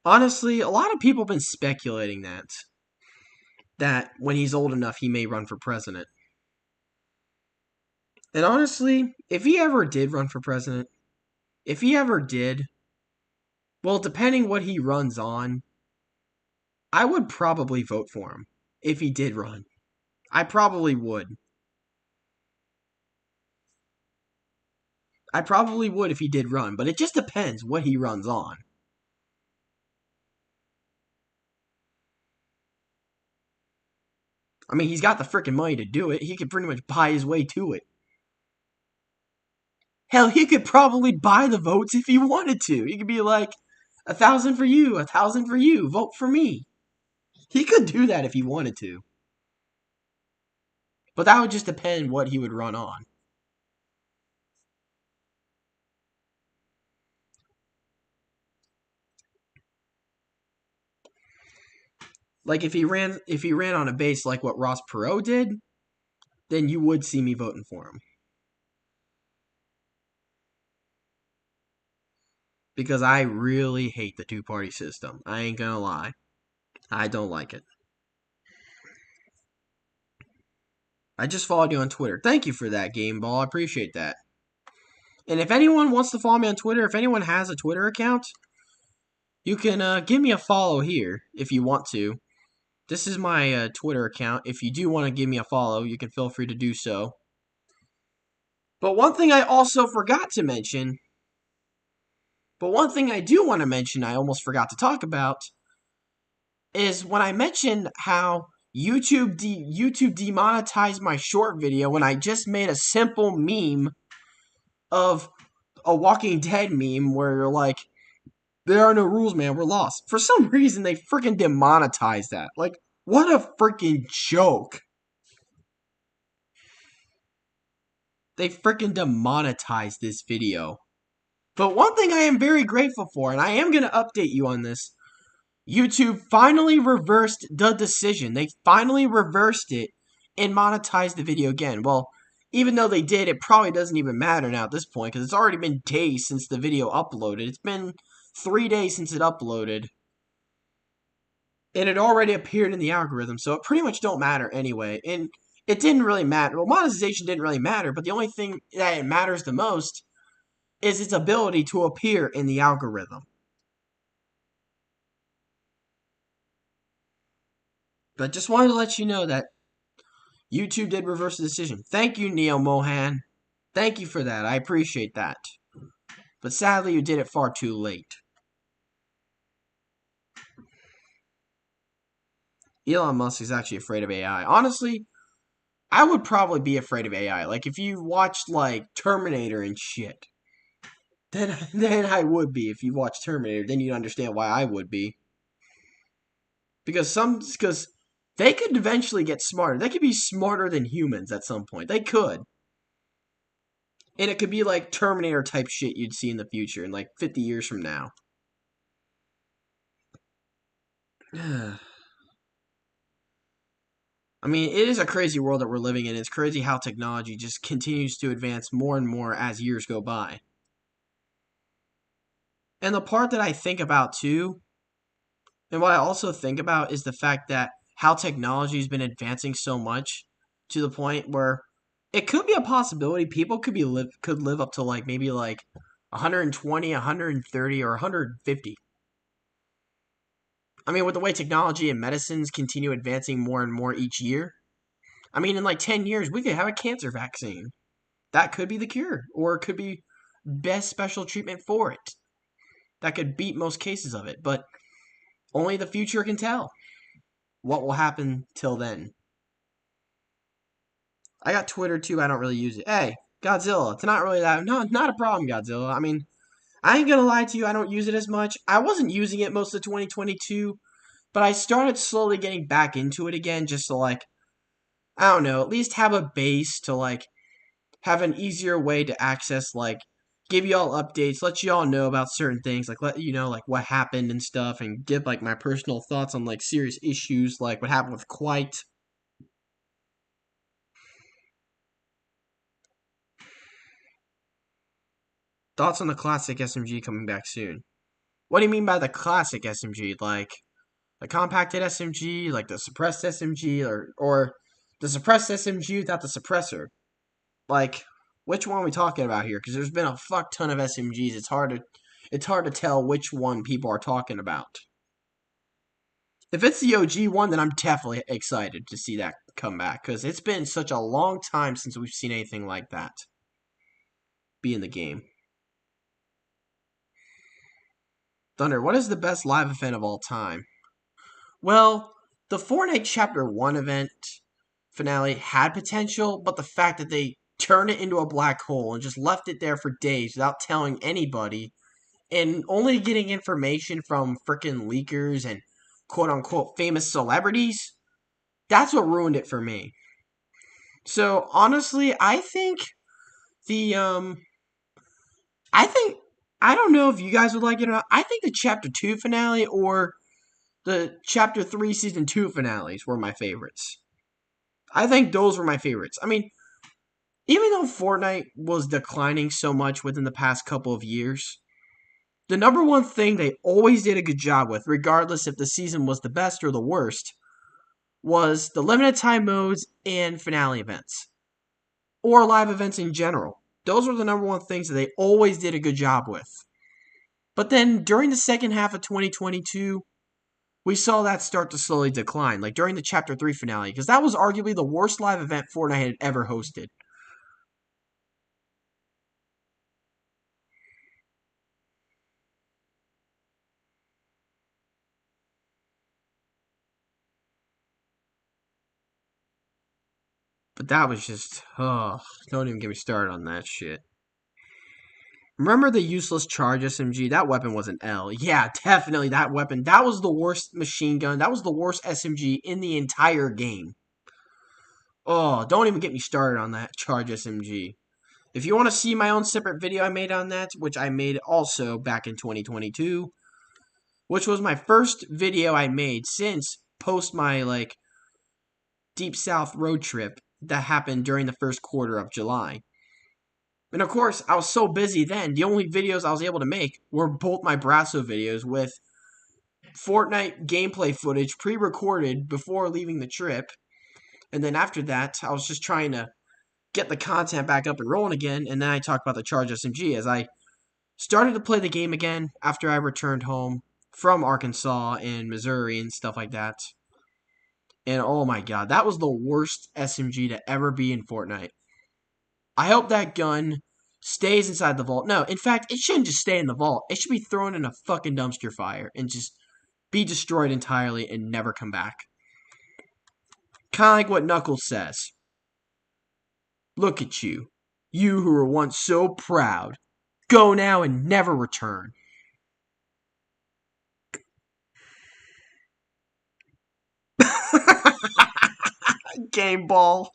Honestly, a lot of people have been speculating that when he's old enough, he may run for president. And honestly, if he ever did run for president, if he ever did, well, depending what he runs on, I would probably vote for him if he did run. I probably would. I probably would if he did run, but it just depends what he runs on. I mean, he's got the freaking money to do it. He could pretty much buy his way to it. Hell, he could probably buy the votes if he wanted to. He could be like, 1,000 for you, 1,000 for you, vote for me. He could do that if he wanted to. But that would just depend what he would run on. Like if he ran on a base like what Ross Perot did, then you would see me voting for him. Because I really hate the two-party system. I ain't gonna lie. I don't like it. I just followed you on Twitter. Thank you for that, Game Ball. I appreciate that. And if anyone wants to follow me on Twitter, if anyone has a Twitter account, you can give me a follow here if you want to. This is my Twitter account. If you do want to give me a follow, you can feel free to do so. But one thing I also forgot to mention, but one thing I do want to mention I almost forgot to talk about, is when I mentioned how YouTube demonetized my short video when I just made a simple meme of a Walking Dead meme where you're like, there are no rules, man, we're lost. For some reason, they freaking demonetized that. Like, what a freaking joke. They freaking demonetized this video. But one thing I am very grateful for, and I am going to update you on this, YouTube finally reversed the decision. They finally reversed it and monetized the video again. Well, even though they did, it probably doesn't even matter now at this point because it's already been days since the video uploaded. It's been 3 days since it uploaded. And it already appeared in the algorithm, so it pretty much don't matter anyway. And it didn't really matter. Well, monetization didn't really matter, but the only thing that it matters the most is its ability to appear in the algorithm. But just wanted to let you know that YouTube did reverse the decision. Thank you, Neo Mohan. Thank you for that. I appreciate that. But sadly, you did it far too late. Elon Musk is actually afraid of AI. Honestly, I would probably be afraid of AI. Like, if you watched, like, Terminator and shit, then I would be. If you watched Terminator, then you'd understand why I would be. Because they could eventually get smarter. They could be smarter than humans at some point. They could. And it could be like Terminator type shit you'd see in the future, in like 50 years from now. I mean, it is a crazy world that we're living in. It's crazy how technology just continues to advance more and more as years go by. And the part that I think about too, and what I also think about is the fact that how technology has been advancing so much to the point where it could be a possibility people could live up to like maybe like 120, 130, or 150. I mean, with the way technology and medicines continue advancing more and more each year, I mean, in like 10 years, we could have a cancer vaccine. That could be the cure, or it could be best special treatment for it. That could beat most cases of it, but only the future can tell what will happen till then. I got Twitter too, I don't really use it. Hey, Godzilla, it's not really that, not a problem, Godzilla. I mean, I ain't gonna lie to you, I don't use it as much. I wasn't using it most of 2022, but I started slowly getting back into it again just to like, I don't know, at least have a base to like have an easier way to access, like, give y'all updates, let y'all know about certain things, like, let you know, like, what happened and stuff, and give, like, my personal thoughts on, like, serious issues, like what happened with Quite. Thoughts on the classic SMG coming back soon. What do you mean by the classic SMG? Like, the compacted SMG, like the suppressed SMG, or the suppressed SMG without the suppressor? Like, which one are we talking about here? Because there's been a fuck ton of SMGs. It's hard to tell which one people are talking about. If it's the OG one, then I'm definitely excited to see that come back. Because it's been such a long time since we've seen anything like that be in the game. Thunder, what is the best live event of all time? Well, the Fortnite Chapter 1 event finale had potential, but the fact that they turned it into a black hole and just left it there for days without telling anybody and only getting information from frickin' leakers and quote-unquote famous celebrities, that's what ruined it for me. So, honestly, I think I don't know if you guys would like it or not. I think the Chapter 2 finale or the Chapter 3 Season 2 finales were my favorites. I think those were my favorites. I mean, even though Fortnite was declining so much within the past couple of years, the number one thing they always did a good job with, regardless if the season was the best or the worst, was the limited time modes and finale events. Or live events in general. Those were the number one things that they always did a good job with. But then during the second half of 2022, we saw that start to slowly decline, like during the Chapter 3 finale, because that was arguably the worst live event Fortnite had ever hosted. But that was just, don't even get me started on that shit. Remember the useless charge SMG? That weapon was an L. Yeah, definitely that weapon. That was the worst machine gun. That was the worst SMG in the entire game. Oh, don't even get me started on that charge SMG. If you want to see my own separate video I made on that, which I made also back in 2022, which was my first video I made since post my, like, Deep South road trip that happened during the first quarter of July. And of course, I was so busy then, the only videos I was able to make were both my Brasso videos with Fortnite gameplay footage pre-recorded before leaving the trip, And then after that, I was just trying to get the content back up and rolling again, and then I talked about the Charge SMG as I started to play the game again after I returned home from Arkansas and Missouri and stuff like that. And oh my god, that was the worst SMG to ever be in Fortnite. I hope that gun stays inside the vault. No, in fact, it shouldn't just stay in the vault. It should be thrown in a fucking dumpster fire and just be destroyed entirely and never come back. Kind of like what Knuckles says. Look at you. You who were once so proud. Go now and never return. Game ball.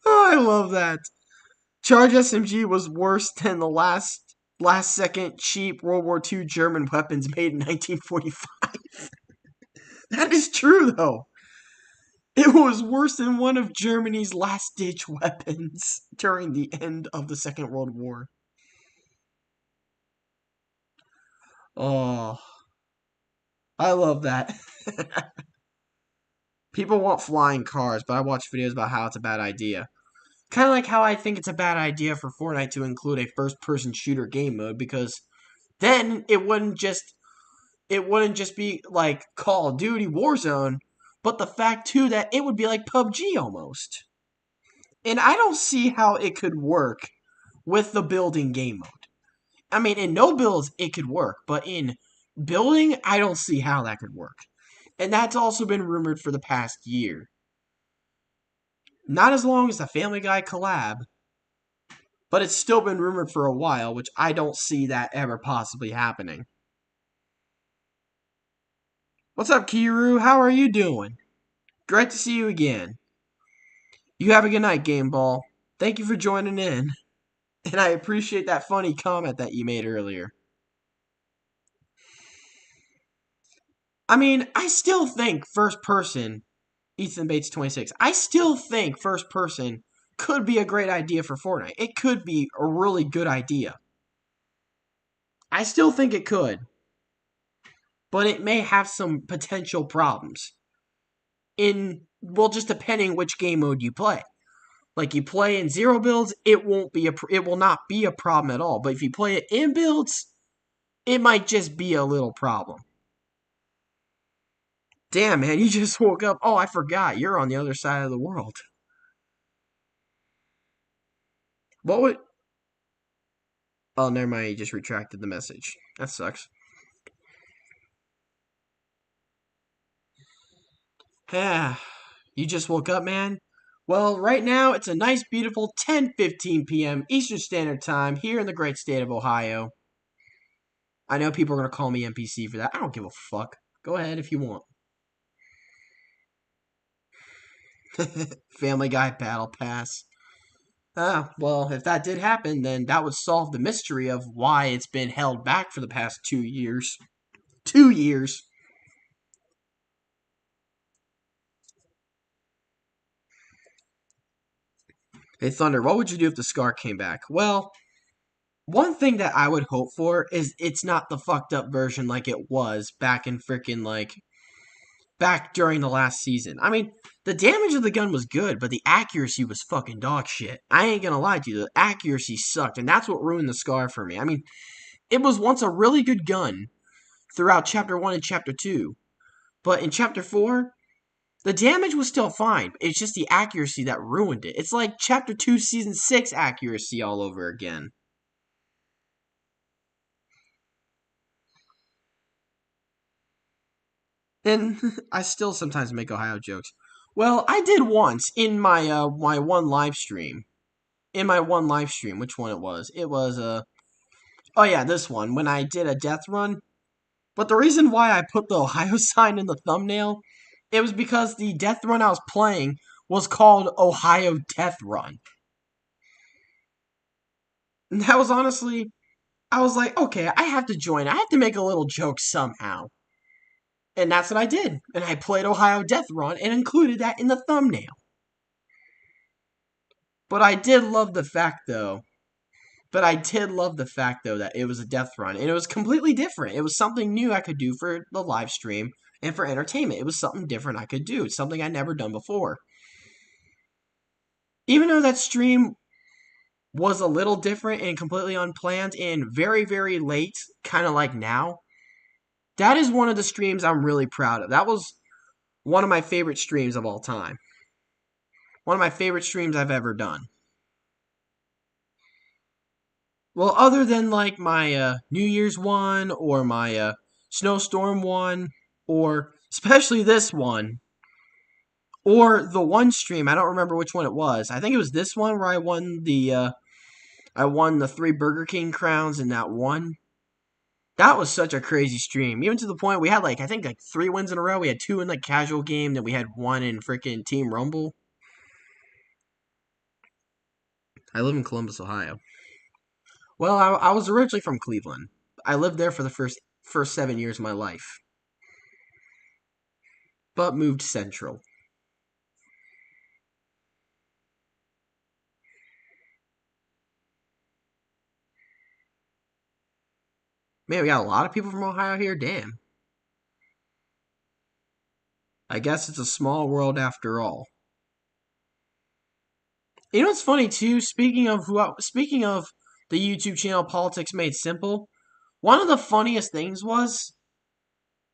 Oh, I love that. Charge SMG was worse than the last second cheap World War II German weapons made in 1945. That is true, though. It was worse than one of Germany's last-ditch weapons during the end of the Second World War. Oh, I love that. People want flying cars, but I watch videos about how it's a bad idea. Kind of like how I think it's a bad idea for Fortnite to include a first-person shooter game mode, because then it wouldn't just be like Call of Duty Warzone, but the fact too that it would be like PUBG almost. And I don't see how it could work with the building game mode. I mean, in no builds it could work, but in building, I don't see how that could work. And that's also been rumored for the past year. Not as long as the Family Guy collab, but it's still been rumored for a while, which I don't see that ever possibly happening. What's up, Kiru? How are you doing? Great to see you again. You have a good night, Game Ball. Thank you for joining in. And I appreciate that funny comment that you made earlier. I mean, I still think first person, Ethan Bates 26, I still think first person could be a great idea for Fortnite. It could be a really good idea. I still think it could. But it may have some potential problems. Just depending which game mode you play. Like, you play in zero builds, it will not be a problem at all. But if you play it in builds, it might just be a little problem. Damn, man, you just woke up. Oh, I forgot. You're on the other side of the world. What would... Oh, never mind. You just retracted the message. That sucks. Yeah. You just woke up, man? Well, right now, it's a nice, beautiful 10:15 p.m. Eastern Standard Time here in the great state of Ohio. I know people are going to call me NPC for that. I don't give a fuck. Go ahead if you want. Family Guy Battle Pass. Well, if that did happen, then that would solve the mystery of why it's been held back for the past 2 years. 2 years. Hey, Thunder, what would you do if the Scar came back? Well, one thing that I would hope for is it's not the fucked up version like it was back in freaking, back during the last season. I mean, the damage of the gun was good, but the accuracy was fucking dog shit. I ain't gonna lie to you, the accuracy sucked, and that's what ruined the Scar for me. I mean, it was once a really good gun throughout Chapter 1 and Chapter 2, but in Chapter 4, the damage was still fine. It's just the accuracy that ruined it. It's like Chapter 2, Season 6 accuracy all over again. And I still sometimes make Ohio jokes. Well, I did once in my my one live stream. In my one live stream, which one it was? It was oh yeah, this one when I did a death run. But the reason why I put the Ohio sign in the thumbnail, it was because the death run I was playing was called Ohio Death Run. And that was honestly, I was like, okay, I have to join. I have to make a little joke somehow. And that's what I did. And I played Ohio Death Run and included that in the thumbnail. But I did love the fact, though, that it was a death run. And it was completely different. It was something new I could do for the live stream. and for entertainment. It was something different I could do. It's something I'd never done before. Even though that stream was a little different and completely unplanned and very, very late, kind of like now, that is one of the streams I'm really proud of. That was one of my favorite streams of all time. One of my favorite streams I've ever done. Well, other than like my New Year's one or my Snowstorm one, or especially this one, or the one stream, I don't remember which one it was. I think it was this one where I won the 3 Burger King crowns in that one. That was such a crazy stream. Even to the point we had like I think like 3 wins in a row. We had 2 in like casual game, then we had 1 in freaking Team Rumble. I live in Columbus, Ohio. Well, I was originally from Cleveland. I lived there for the first 7 years of my life, but moved central. Man, we got a lot of people from Ohio here. Damn. I guess it's a small world after all. You know what's funny too? Speaking of the YouTube channel Politics Made Simple, one of the funniest things was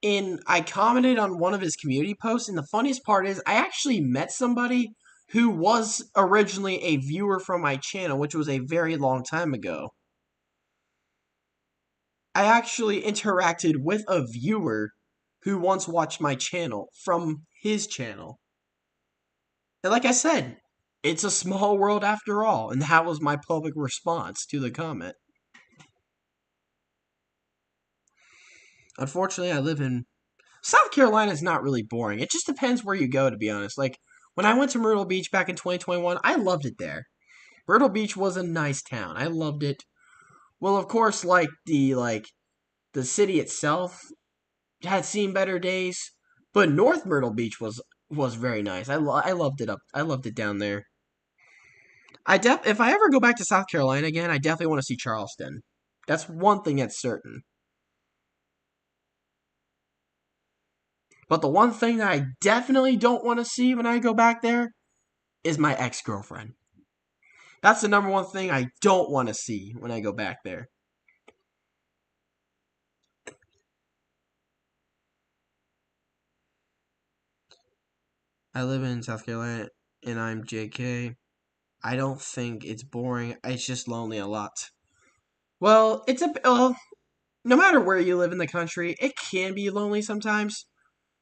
I commented on one of his community posts, and the funniest part is I actually met somebody who was originally a viewer from my channel, which was a very long time ago. I actually interacted with a viewer who once watched my channel from his channel. And like I said, it's a small world after all, and that was my public response to the comment. Unfortunately, I live in South Carolina is not really boring. It just depends where you go, to be honest. Like, when I went to Myrtle Beach back in 2021, I loved it there. Myrtle Beach was a nice town. I loved it. Well, of course, the city itself had seen better days, but North Myrtle Beach was very nice. I loved it up. I loved it down there. If I ever go back to South Carolina again, I definitely want to see Charleston. That's one thing that's certain. But the one thing that I definitely don't want to see when I go back there is my ex-girlfriend. That's the number one thing I don't want to see when I go back there. I live in South Carolina and I'm JK. I don't think it's boring. It's just lonely a lot. Well, no matter where you live in the country, it can be lonely sometimes.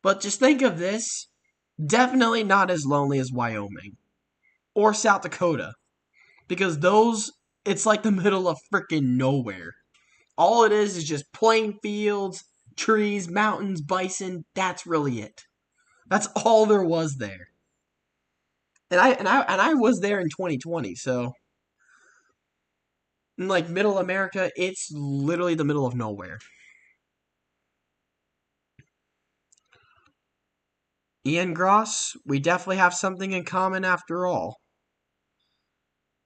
But just think of this. Definitely not as lonely as Wyoming or South Dakota. Because it's like the middle of freaking nowhere. All it is just plain fields, trees, mountains, bison. That's really it. That's all there was there. And I was there in 2020, so in like middle America, it's literally the middle of nowhere. Ian Gross, we definitely have something in common after all.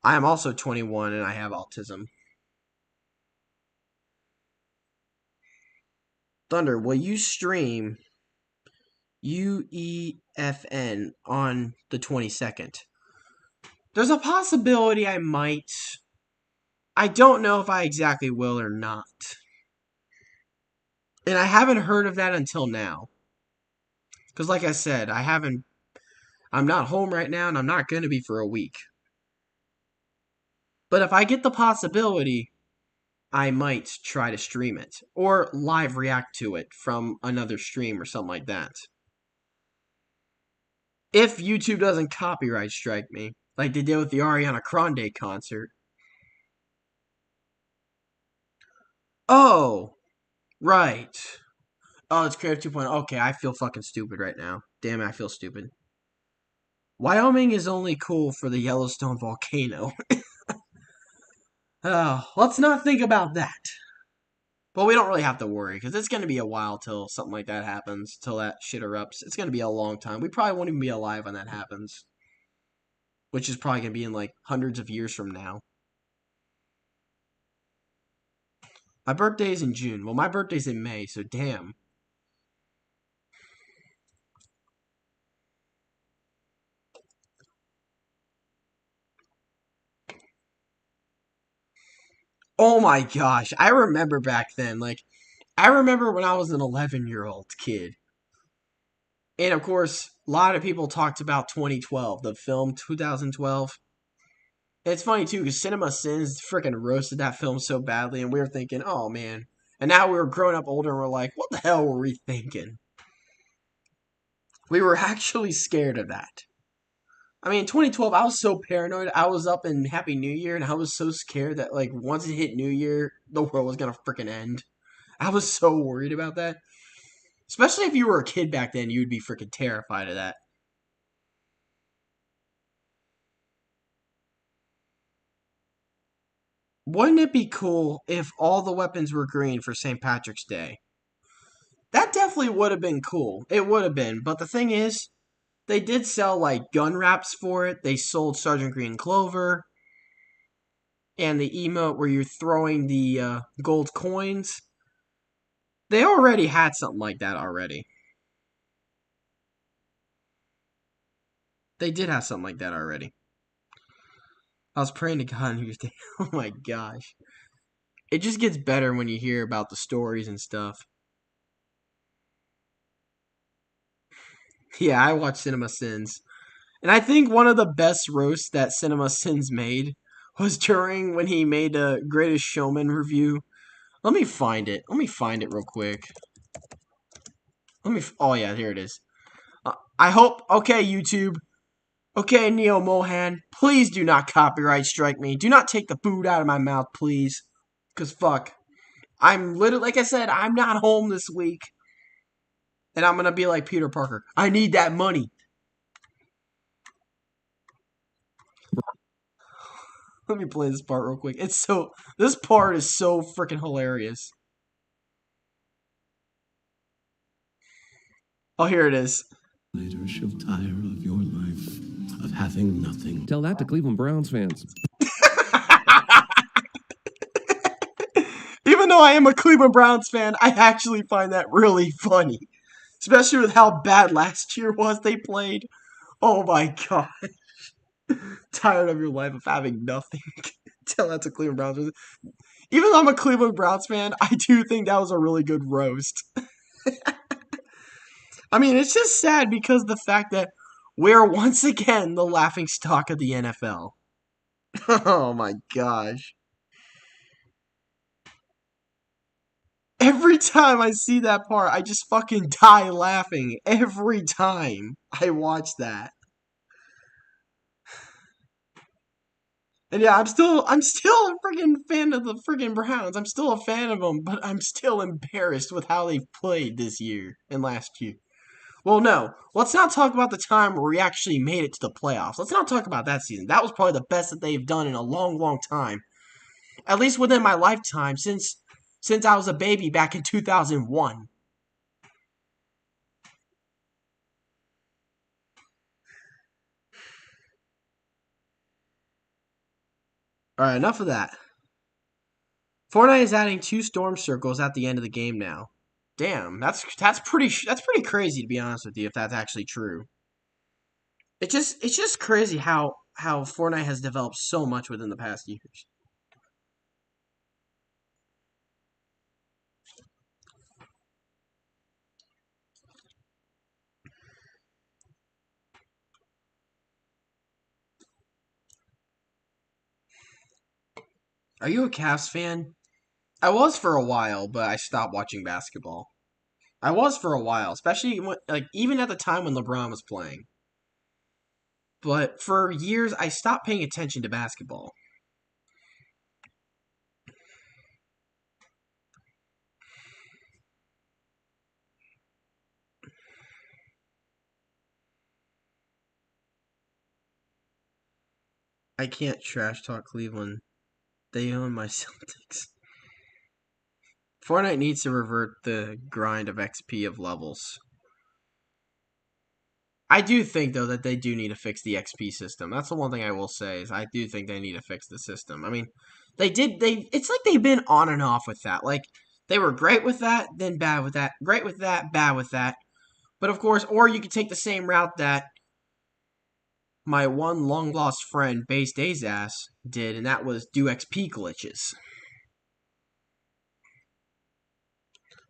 I am also 21 and I have autism. Thunder, will you stream UEFN on the 22nd? There's a possibility I might. I don't know if I exactly will or not. And I haven't heard of that until now. Because like I said, I'm not home right now and I'm not going to be for a week. But if I get the possibility, I might try to stream it. Or live react to it from another stream or something like that. If YouTube doesn't copyright strike me, like they did with the Ariana Grande concert. Oh, right. Oh, it's Creative 2.0. Okay, I feel fucking stupid right now. Damn it, I feel stupid. Wyoming is only cool for the Yellowstone volcano. Oh, let's not think about that. But we don't really have to worry, because it's going to be a while till something like that happens, till that shit erupts. It's going to be a long time. We probably won't even be alive when that happens. Which is probably going to be in like hundreds of years from now. My birthday is in June. Well, my birthday's in May, so damn. Oh my gosh, I remember back then. Like, I remember when I was an 11-year-old kid. And of course, a lot of people talked about 2012, the film 2012. And it's funny too, because Cinema Sins freaking roasted that film so badly, and we were thinking, oh man. And now we were growing up older, and we're like, what the hell were we thinking? We were actually scared of that. I mean, 2012, I was so paranoid. I was up in Happy New Year, and I was so scared that, like, once it hit New Year, the world was gonna freaking end. I was so worried about that. Especially if you were a kid back then, you'd be freaking terrified of that. Wouldn't it be cool if all the weapons were green for St. Patrick's Day? That definitely would have been cool. It would have been. But the thing is, they did sell, like, gun wraps for it. They sold Sergeant Green Clover and the emote where you're throwing the gold coins. They already had something like that already. They did have something like that already. I was praying to God New Year's Day. Oh my gosh. It just gets better when you hear about the stories and stuff. Yeah, I watched Cinema Sins. And I think one of the best roasts that Cinema Sins made was during when he made a Greatest Showman review. Let me find it. Let me find it real quick. Oh yeah, here it is. I hope. Okay, YouTube. Okay, Neo Mohan. Please do not copyright strike me. Do not take the food out of my mouth, please. Cause fuck. I'm literally, like I said, I'm not home this week. And I'm gonna be like Peter Parker. I need that money. Let me play this part real quick. This part is so freaking hilarious. Oh, here it is. Later, she'll tire of your life, of having nothing. Tell that to Cleveland Browns fans. Even though I am a Cleveland Browns fan, I actually find that really funny. Especially with how bad last year was they played. Oh my god. Tired of your life of having nothing. Tell that to Cleveland Browns fans. Even though I'm a Cleveland Browns fan, I do think that was a really good roast. I mean, it's just sad because the fact that we're once again the laughing stock of the NFL. Oh my gosh. Every time I see that part, I just fucking die laughing. Every time I watch that. And yeah, I'm still a freaking fan of the freaking Browns. I'm still a fan of them, but I'm still embarrassed with how they've played this year and last year. Well, no. Let's not talk about the time where we actually made it to the playoffs. Let's not talk about that season. That was probably the best that they've done in a long, long time. At least within my lifetime, since I was a baby back in 2001. Alright, enough of that. Fortnite is adding 2 storm circles at the end of the game now. Damn, that's pretty crazy to be honest with you if that's actually true. It's just crazy how Fortnite has developed so much within the past years. Are you a Cavs fan? I was for a while, but I stopped watching basketball. I was for a while, especially when, like even at the time when LeBron was playing. But for years, I stopped paying attention to basketball. I can't trash talk Cleveland. They own my Celtics. Fortnite needs to revert the grind of XP of levels. I do think though that they do need to fix the XP system. That's the one thing I will say is I do think they need to fix the system. I mean, it's like they've been on and off with that. Like they were great with that, then bad with that, great with that, bad with that. But of course, or you could take the same route that my one long lost friend Base Days ass did, and that was do XP glitches.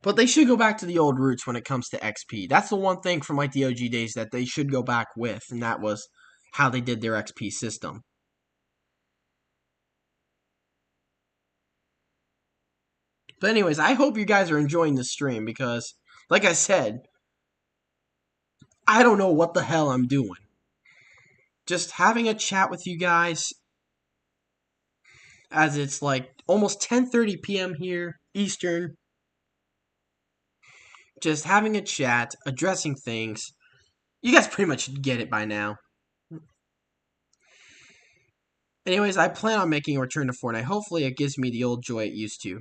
But they should go back to the old roots when it comes to XP. That's the one thing from like the OG days that they should go back with, and that was how they did their XP system. But anyways, I hope you guys are enjoying this stream because, like I said, I don't know what the hell I'm doing. Just having a chat with you guys as it's like almost 10:30 p.m. here, Eastern. Just having a chat, addressing things. You guys pretty much get it by now. Anyways, I plan on making a return to Fortnite. Hopefully it gives me the old joy it used to.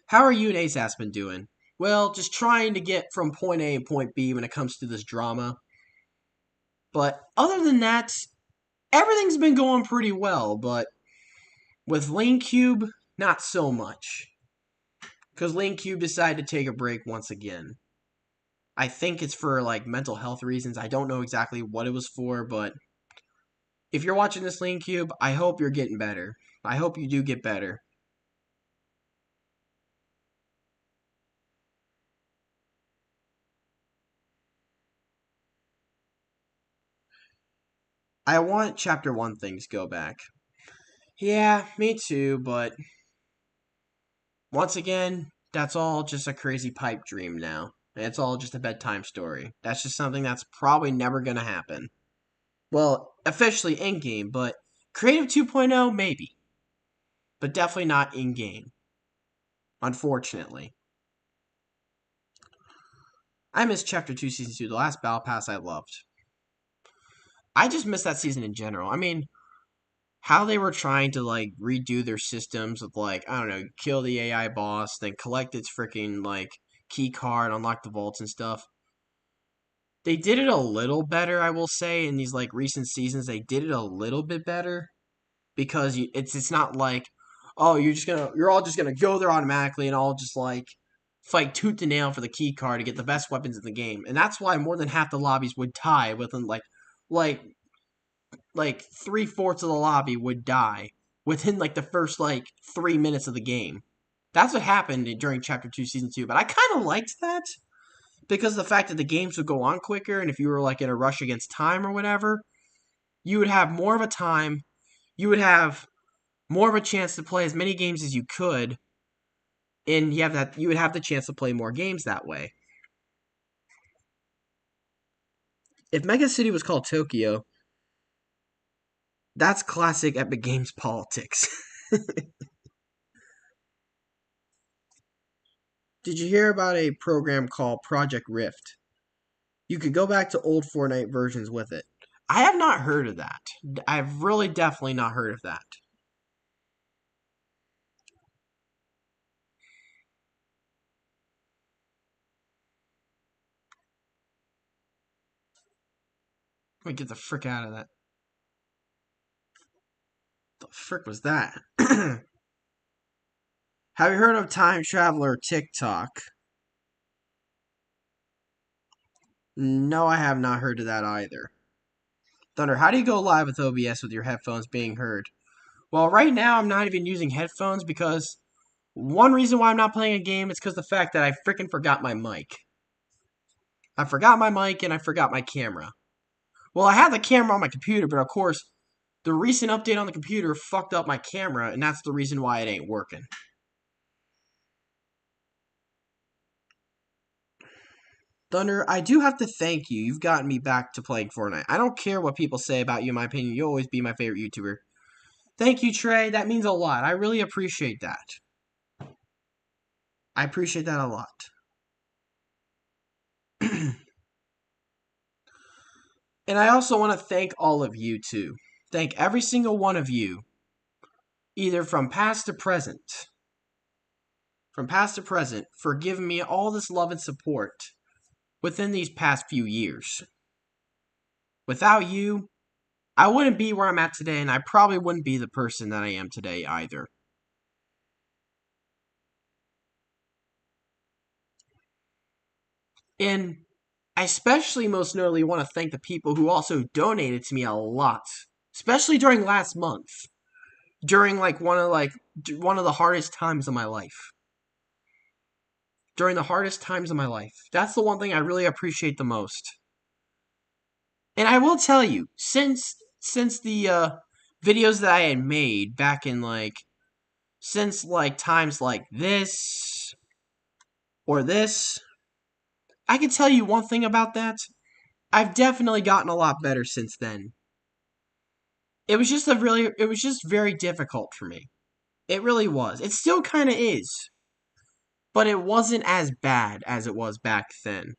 How are you and ASAS been doing? Well, just trying to get from point A and point B when it comes to this drama. But other than that, everything's been going pretty well, but with LaneCube, not so much. Because LaneCube decided to take a break once again. I think it's for, like, mental health reasons. I don't know exactly what it was for, but if you're watching this, LaneCube, I hope you're getting better. I hope you do get better. I want Chapter 1 things go back. Yeah, me too, but once again, that's all just a crazy pipe dream now. It's all just a bedtime story. That's just something that's probably never gonna happen. Well, officially in-game, but Creative 2.0, maybe. But definitely not in-game. Unfortunately. I missed Chapter 2 Season 2, the last Battle Pass I loved. I just missed that season in general. I mean, how they were trying to, like, redo their systems with, like, I don't know, kill the AI boss, then collect its freaking, like, key card, unlock the vaults and stuff. They did it a little better, I will say, in these, like, recent seasons. They did it a little bit better. Because it's not like, oh, you're all just gonna go there automatically and all just, like, fight tooth and nail for the key card to get the best weapons in the game. And that's why more than half the lobbies would die within, like 3/4 of the lobby would die within, like, the first, like, 3 minutes of the game. That's what happened during Chapter 2 Season 2, but I kind of liked that because the fact that the games would go on quicker, and if you were, like, in a rush against time or whatever, you would have more of a time, you would have more of a chance to play as many games as you could, and you would have the chance to play more games that way. If Mega City was called Tokyo, that's classic Epic Games politics. Did you hear about a program called Project Rift? You could go back to old Fortnite versions with it. I have not heard of that. I've really definitely not heard of that. Let me get the frick out of that. The frick was that? Have you heard of Time Traveler TikTok? No, I have not heard of that either. Thunder, how do you go live with OBS with your headphones being heard? Well, right now I'm not even using headphones because one reason why I'm not playing a game is because the fact that I freaking forgot my mic. I forgot my mic and I forgot my camera. Well, I have the camera on my computer, but of course, the recent update on the computer fucked up my camera, and that's the reason why it ain't working. Thunder, I do have to thank you. You've gotten me back to playing Fortnite. I don't care what people say about you, in my opinion. You'll always be my favorite YouTuber. Thank you, Trey. That means a lot. I really appreciate that. I appreciate that a lot. And I also want to thank all of you, too. Thank every single one of you, either from past to present, for giving me all this love and support within these past few years. Without you, I wouldn't be where I'm at today, and I probably wouldn't be the person that I am today either. And I especially most notably want to thank the people who also donated to me a lot, especially during last month, during one of the hardest times of my life. during the hardest times of my life. That's the one thing I really appreciate the most. And I will tell you, since the videos that I had made back in since times like this or this, I can tell you one thing about that. I've definitely gotten a lot better since then. It was just very difficult for me. It really was. It still kind of is. But it wasn't as bad as it was back then.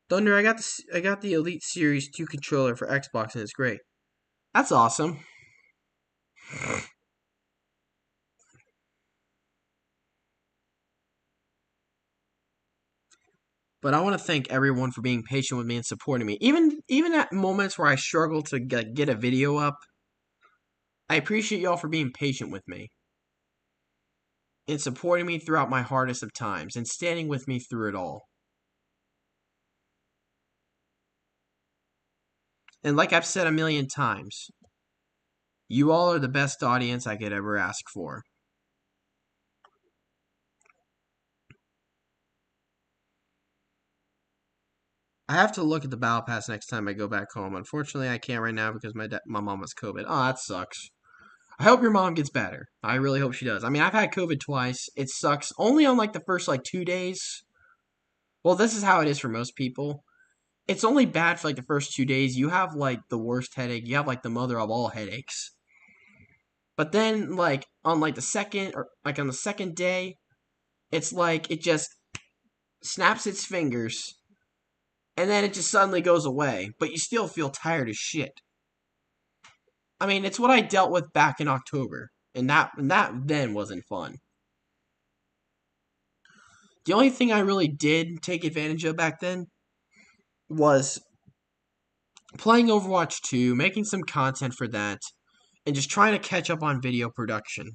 Thunder, I got the Elite Series 2 controller for Xbox and it's great. That's awesome. But I want to thank everyone for being patient with me and supporting me. Even at moments where I struggle to get a video up, I appreciate y'all for being patient with me. And supporting me throughout my hardest of times and standing with me through it all. And like I've said a million times, you all are the best audience I could ever ask for. I have to look at the Battle Pass next time I go back home. Unfortunately, I can't right now because my mom has COVID. Oh, that sucks. I hope your mom gets better. I really hope she does. I mean, I've had COVID twice. It sucks. Only on the first 2 days. Well, this is how it is for most people. It's only bad for the first 2 days. You have the worst headache. You have the mother of all headaches. But then on the second or on the second day, it's it just snaps its fingers and then it just suddenly goes away, but you still feel tired as shit. I mean, it's what I dealt with back in October, and that then wasn't fun. The only thing I really did take advantage of back then was playing Overwatch 2, making some content for that, and just trying to catch up on video production.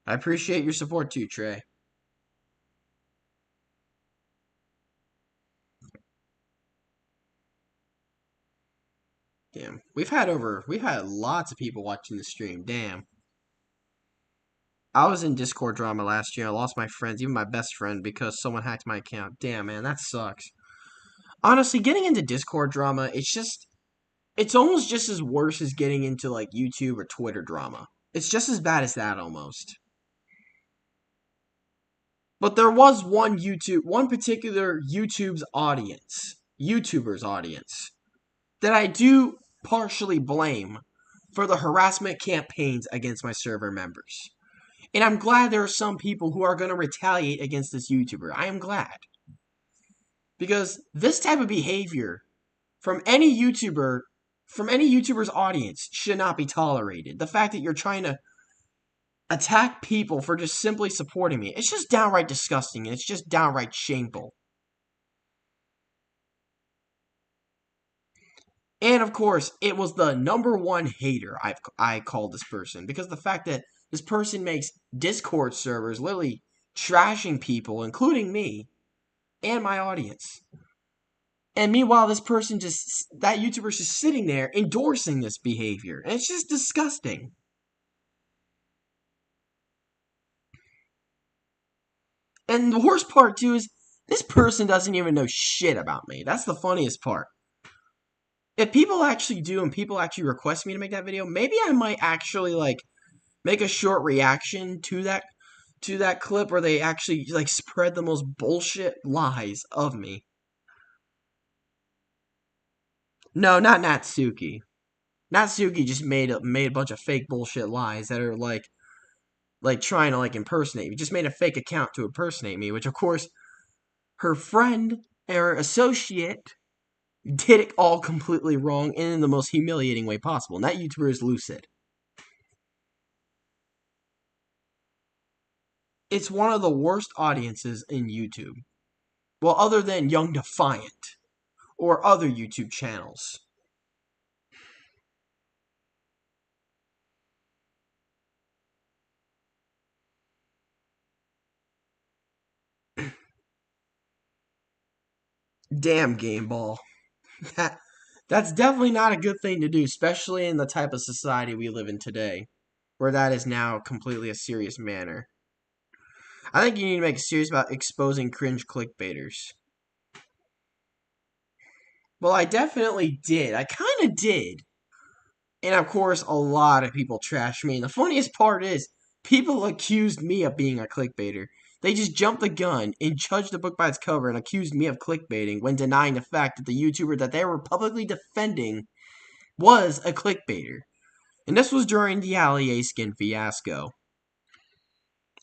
I appreciate your support too, Trey. Damn. We've had lots of people watching the stream. Damn. I was in Discord drama last year. I lost my friends, even my best friend, because someone hacked my account. Damn, man, that sucks. Honestly, getting into Discord drama, it's almost just as worse as getting into YouTube or Twitter drama. It's just as bad as that almost. But there was one particular YouTuber's audience, that I do partially blame for the harassment campaigns against my server members. And I'm glad there are some people who are going to retaliate against this YouTuber. I am glad. Because this type of behavior from any YouTuber's audience should not be tolerated. The fact that you're trying to attack people for just simply supporting me, it's just downright disgusting, and it's just downright shameful. And of course, it was the number one hater I called this person, because the fact that this person makes Discord servers literally trashing people, including me and my audience. And meanwhile, that YouTuber's just sitting there endorsing this behavior. And it's just disgusting. And the worst part, too, is this person doesn't even know shit about me. That's the funniest part. If people actually do and people actually request me to make that video, maybe I might actually, make a short reaction to that clip where they actually, spread the most bullshit lies of me. No, not Natsuki. Natsuki just made a bunch of fake bullshit lies that are trying to impersonate me. Just made a fake account to impersonate me, which of course her friend or associate did it all completely wrong and in the most humiliating way possible. And that YouTuber is Lucid. It's one of the worst audiences in YouTube. Well, other than Young Defiant or other YouTube channels. Damn, Game Ball. That's definitely not a good thing to do, especially in the type of society we live in today, where that is now completely a serious manner. I think you need to make a series about exposing cringe clickbaiters. Well, I definitely did. I kind of did. And of course, a lot of people trash me. And the funniest part is, people accused me of being a clickbaiter. They just jumped the gun and judged the book by its cover and accused me of clickbaiting when denying the fact that the YouTuber that they were publicly defending was a clickbaiter. And this was during the Allier skin fiasco.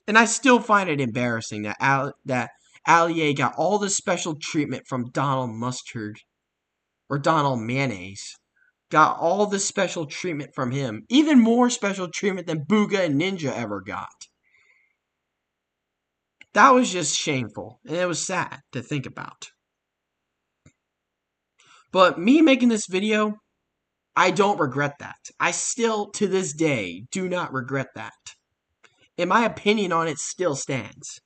And I still find it embarrassing that Allier got all this special treatment from Donald Mustard, or Donald Mayonnaise. Got all this special treatment from him. Even more special treatment than Booga and Ninja ever got. That was just shameful. And it was sad to think about. But me making this video, I don't regret that. I still, to this day, do not regret that. And my opinion on it still stands.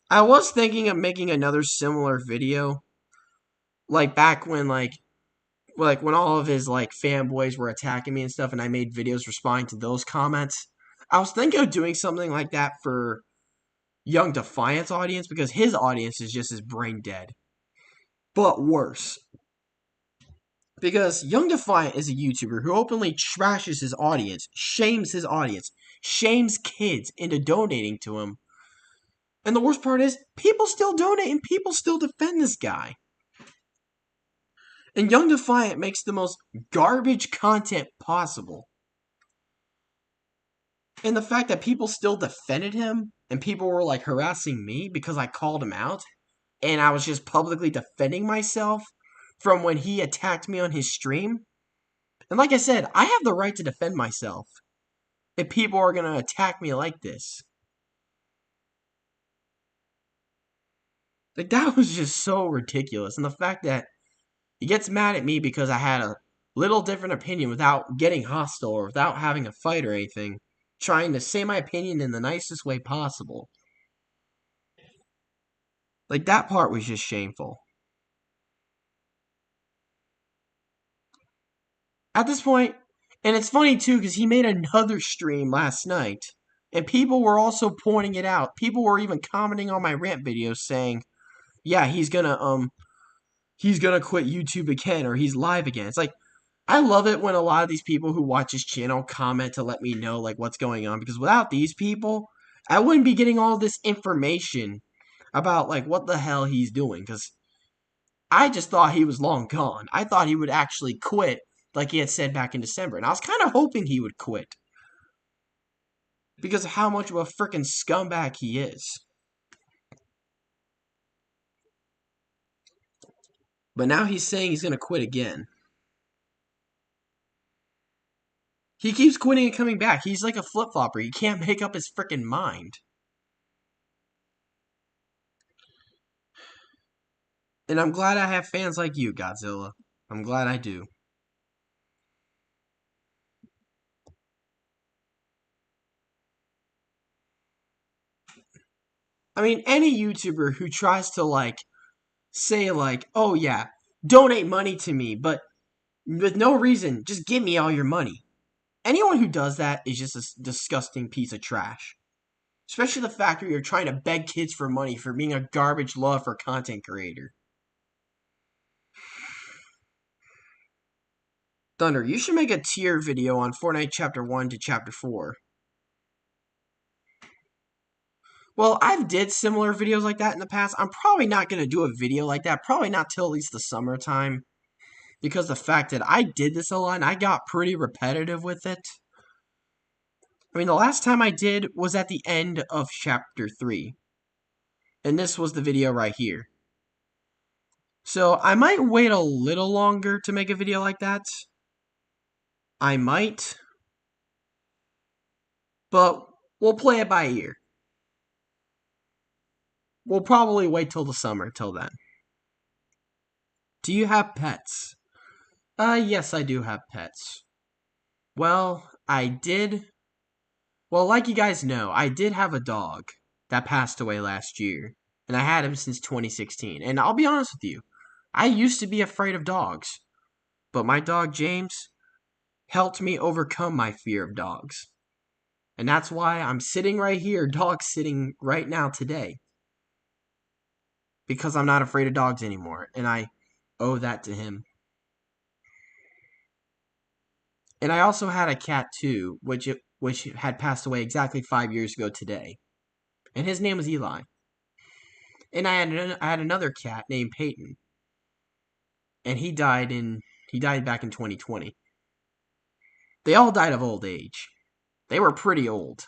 I was thinking of making another similar video. Like back when when all of his fanboys were attacking me and stuff, and I made videos responding to those comments. I was thinking of doing something like that for Young Defiant's audience, because his audience is just as brain dead, but worse. Because Young Defiant is a YouTuber who openly trashes his audience, shames kids into donating to him. And the worst part is, people still donate and people still defend this guy. And Young Defiant makes the most garbage content possible. And the fact that people still defended him, and people were harassing me because I called him out, and I was just publicly defending myself from when he attacked me on his stream. And like I said, I have the right to defend myself if people are going to attack me like this. That was just so ridiculous. And the fact that he gets mad at me because I had a little different opinion without getting hostile or without having a fight or anything, trying to say my opinion in the nicest way possible. That part was just shameful. At this point, and it's funny too, because he made another stream last night, and people were also pointing it out. People were even commenting on my rant videos saying, yeah, he's gonna quit YouTube again, or he's live again. It's I love it when a lot of these people who watch his channel comment to let me know what's going on, because without these people, I wouldn't be getting all this information about what the hell he's doing, because I just thought he was long gone. I thought he would actually quit like he had said back in December, and I was kind of hoping he would quit because of how much of a freaking scumbag he is. But now he's saying he's going to quit again. He keeps quitting and coming back. He's like a flip-flopper. He can't make up his freaking mind. And I'm glad I have fans like you, Godzilla. I'm glad I do. I mean, any YouTuber who tries to say oh yeah, donate money to me, but with no reason, just give me all your money. Anyone who does that is just a disgusting piece of trash. Especially the fact that you're trying to beg kids for money for being a garbage love for content creator. Thunder, you should make a tier video on Fortnite Chapter 1 to Chapter 4. Well, I've did similar videos like that in the past. I'm probably not going to do a video like that. Probably not till at least the summertime. Because the fact that I did this a lot, and I got pretty repetitive with it. I mean, the last time I did was at the end of Chapter 3. And this was the video right here. So, I might wait a little longer to make a video like that. I might. But we'll play it by ear. We'll probably wait till the summer, till then. Do you have pets? Yes, I do have pets. Well, I did. Well, like you guys know, I did have a dog that passed away last year, and I had him since 2016. And I'll be honest with you, I used to be afraid of dogs, but my dog James helped me overcome my fear of dogs. And that's why I'm sitting right here, dog sitting right now today. Because I'm not afraid of dogs anymore, and I owe that to him. And I also had a cat too, which had passed away exactly 5 years ago today. And his name was Eli. And I had another cat named Peyton. And he died back in 2020. They all died of old age. They were pretty old.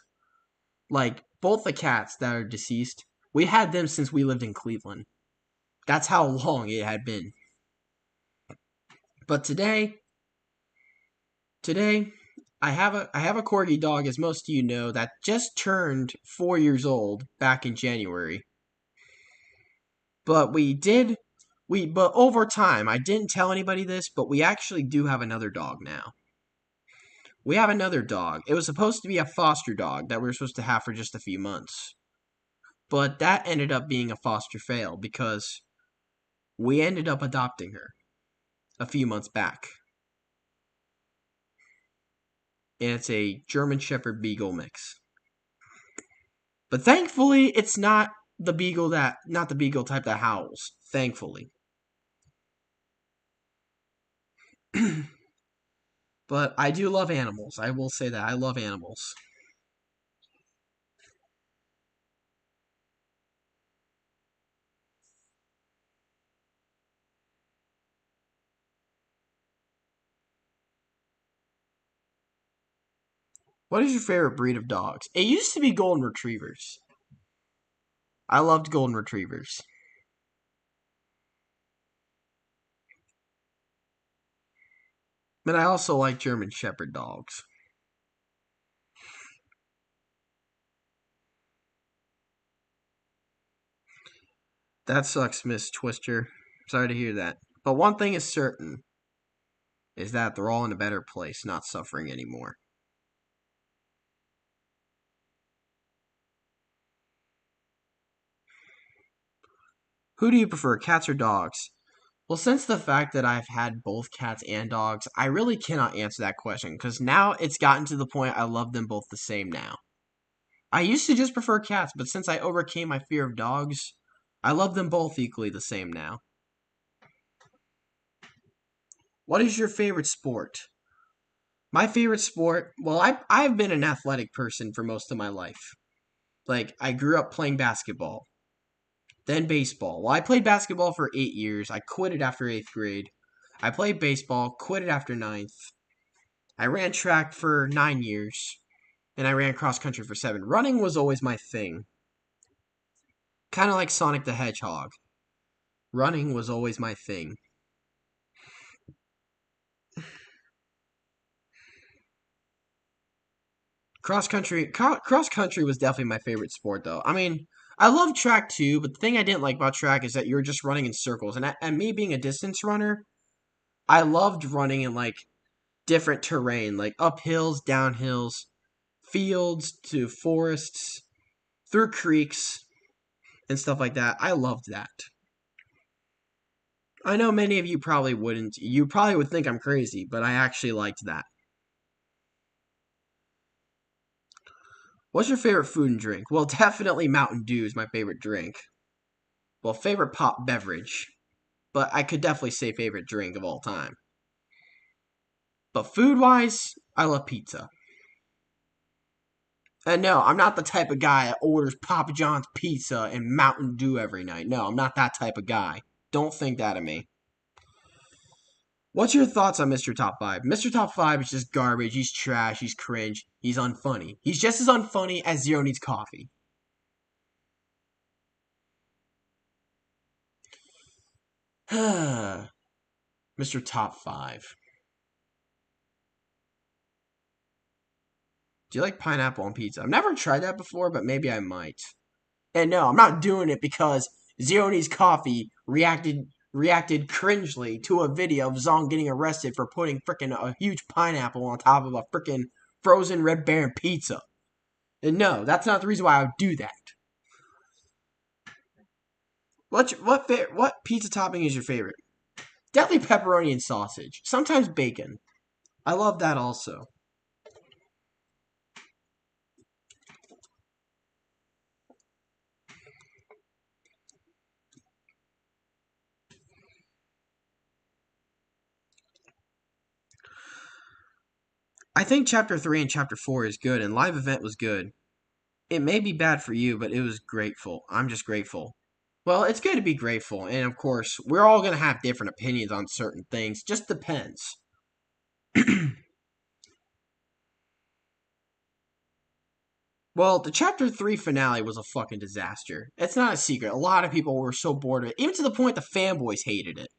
Like, both the cats that are deceased, we had them since we lived in Cleveland. That's how long it had been. But today, I have a corgi dog, as most of you know, that just turned 4 years old back in January. But but over time, I didn't tell anybody this, but we actually do have another dog now. We have another dog. It was supposed to be a foster dog that we were supposed to have for just a few months. But that ended up being a foster fail because we ended up adopting her a few months back. And it's a German Shepherd Beagle mix. But thankfully, it's not the beagle type that howls. Thankfully. But I do love animals. I will say that. I love animals. What is your favorite breed of dogs? It used to be Golden Retrievers. I loved Golden Retrievers. But I also like German Shepherd dogs. That sucks, Miss Twister. Sorry to hear that. But one thing is certain, is that they're all in a better place, not suffering anymore. Who do you prefer, cats or dogs? Well, since the fact that I've had both cats and dogs, I really cannot answer that question, because now it's gotten to the point I love them both the same now. I used to just prefer cats, but since I overcame my fear of dogs, I love them both equally the same now. What is your favorite sport? My favorite sport, well, I've been an athletic person for most of my life. Like, I grew up playing basketball, then baseball. Well, I played basketball for 8 years. I quit it after 8th grade. I played baseball, quit it after 9th. I ran track for 9 years, and I ran cross country for 7. Running was always my thing. Kind of like Sonic the Hedgehog. Running was always my thing. Cross country was definitely my favorite sport, though. I mean, I love track too, but the thing I didn't like about track is that you're just running in circles. And me being a distance runner, I loved running in like different terrain, like up hills, down hills, fields to forests, through creeks, and stuff like that. I loved that. I know many of you probably wouldn't. You probably would think I'm crazy, but I actually liked that. What's your favorite food and drink? Well, definitely Mountain Dew is my favorite drink. Well, favorite pop beverage. But I could definitely say favorite drink of all time. But food-wise, I love pizza. And no, I'm not the type of guy that orders Papa John's pizza and Mountain Dew every night. No, I'm not that type of guy. Don't think that of me. What's your thoughts on Mr. Top 5? Mr. Top 5 is just garbage. He's trash. He's cringe. He's unfunny. He's just as unfunny as Zero Needs Coffee. Mr. Top 5. Do you like pineapple on pizza? I've never tried that before, but maybe I might. And no, I'm not doing it because Zero Needs Coffee reacted cringely to a video of Zong getting arrested for putting frickin' a huge pineapple on top of a frickin' frozen Red Baron pizza. And no, that's not the reason why I would do that. What pizza topping is your favorite? Definitely pepperoni and sausage. Sometimes bacon. I love that also. I think chapter 3 and chapter 4 is good, and live event was good. It may be bad for you, but it was grateful. I'm just grateful. Well, it's good to be grateful, and of course, we're all going to have different opinions on certain things. Just depends. Well, the chapter 3 finale was a fucking disaster. It's not a secret. A lot of people were so bored of it, even to the point the fanboys hated it.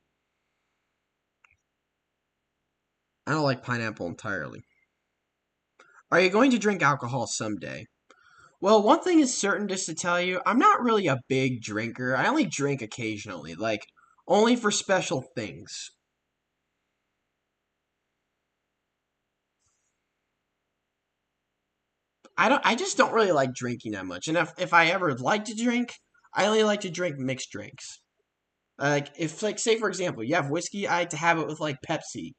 I don't like pineapple entirely. Are you going to drink alcohol someday? Well, one thing is certain just to tell you, I'm not really a big drinker. I only drink occasionally, like only for special things. I just don't really like drinking that much. And if I ever like to drink, I only like to drink mixed drinks. Like if like say for example, you have whiskey, I like to have it with like Pepsi.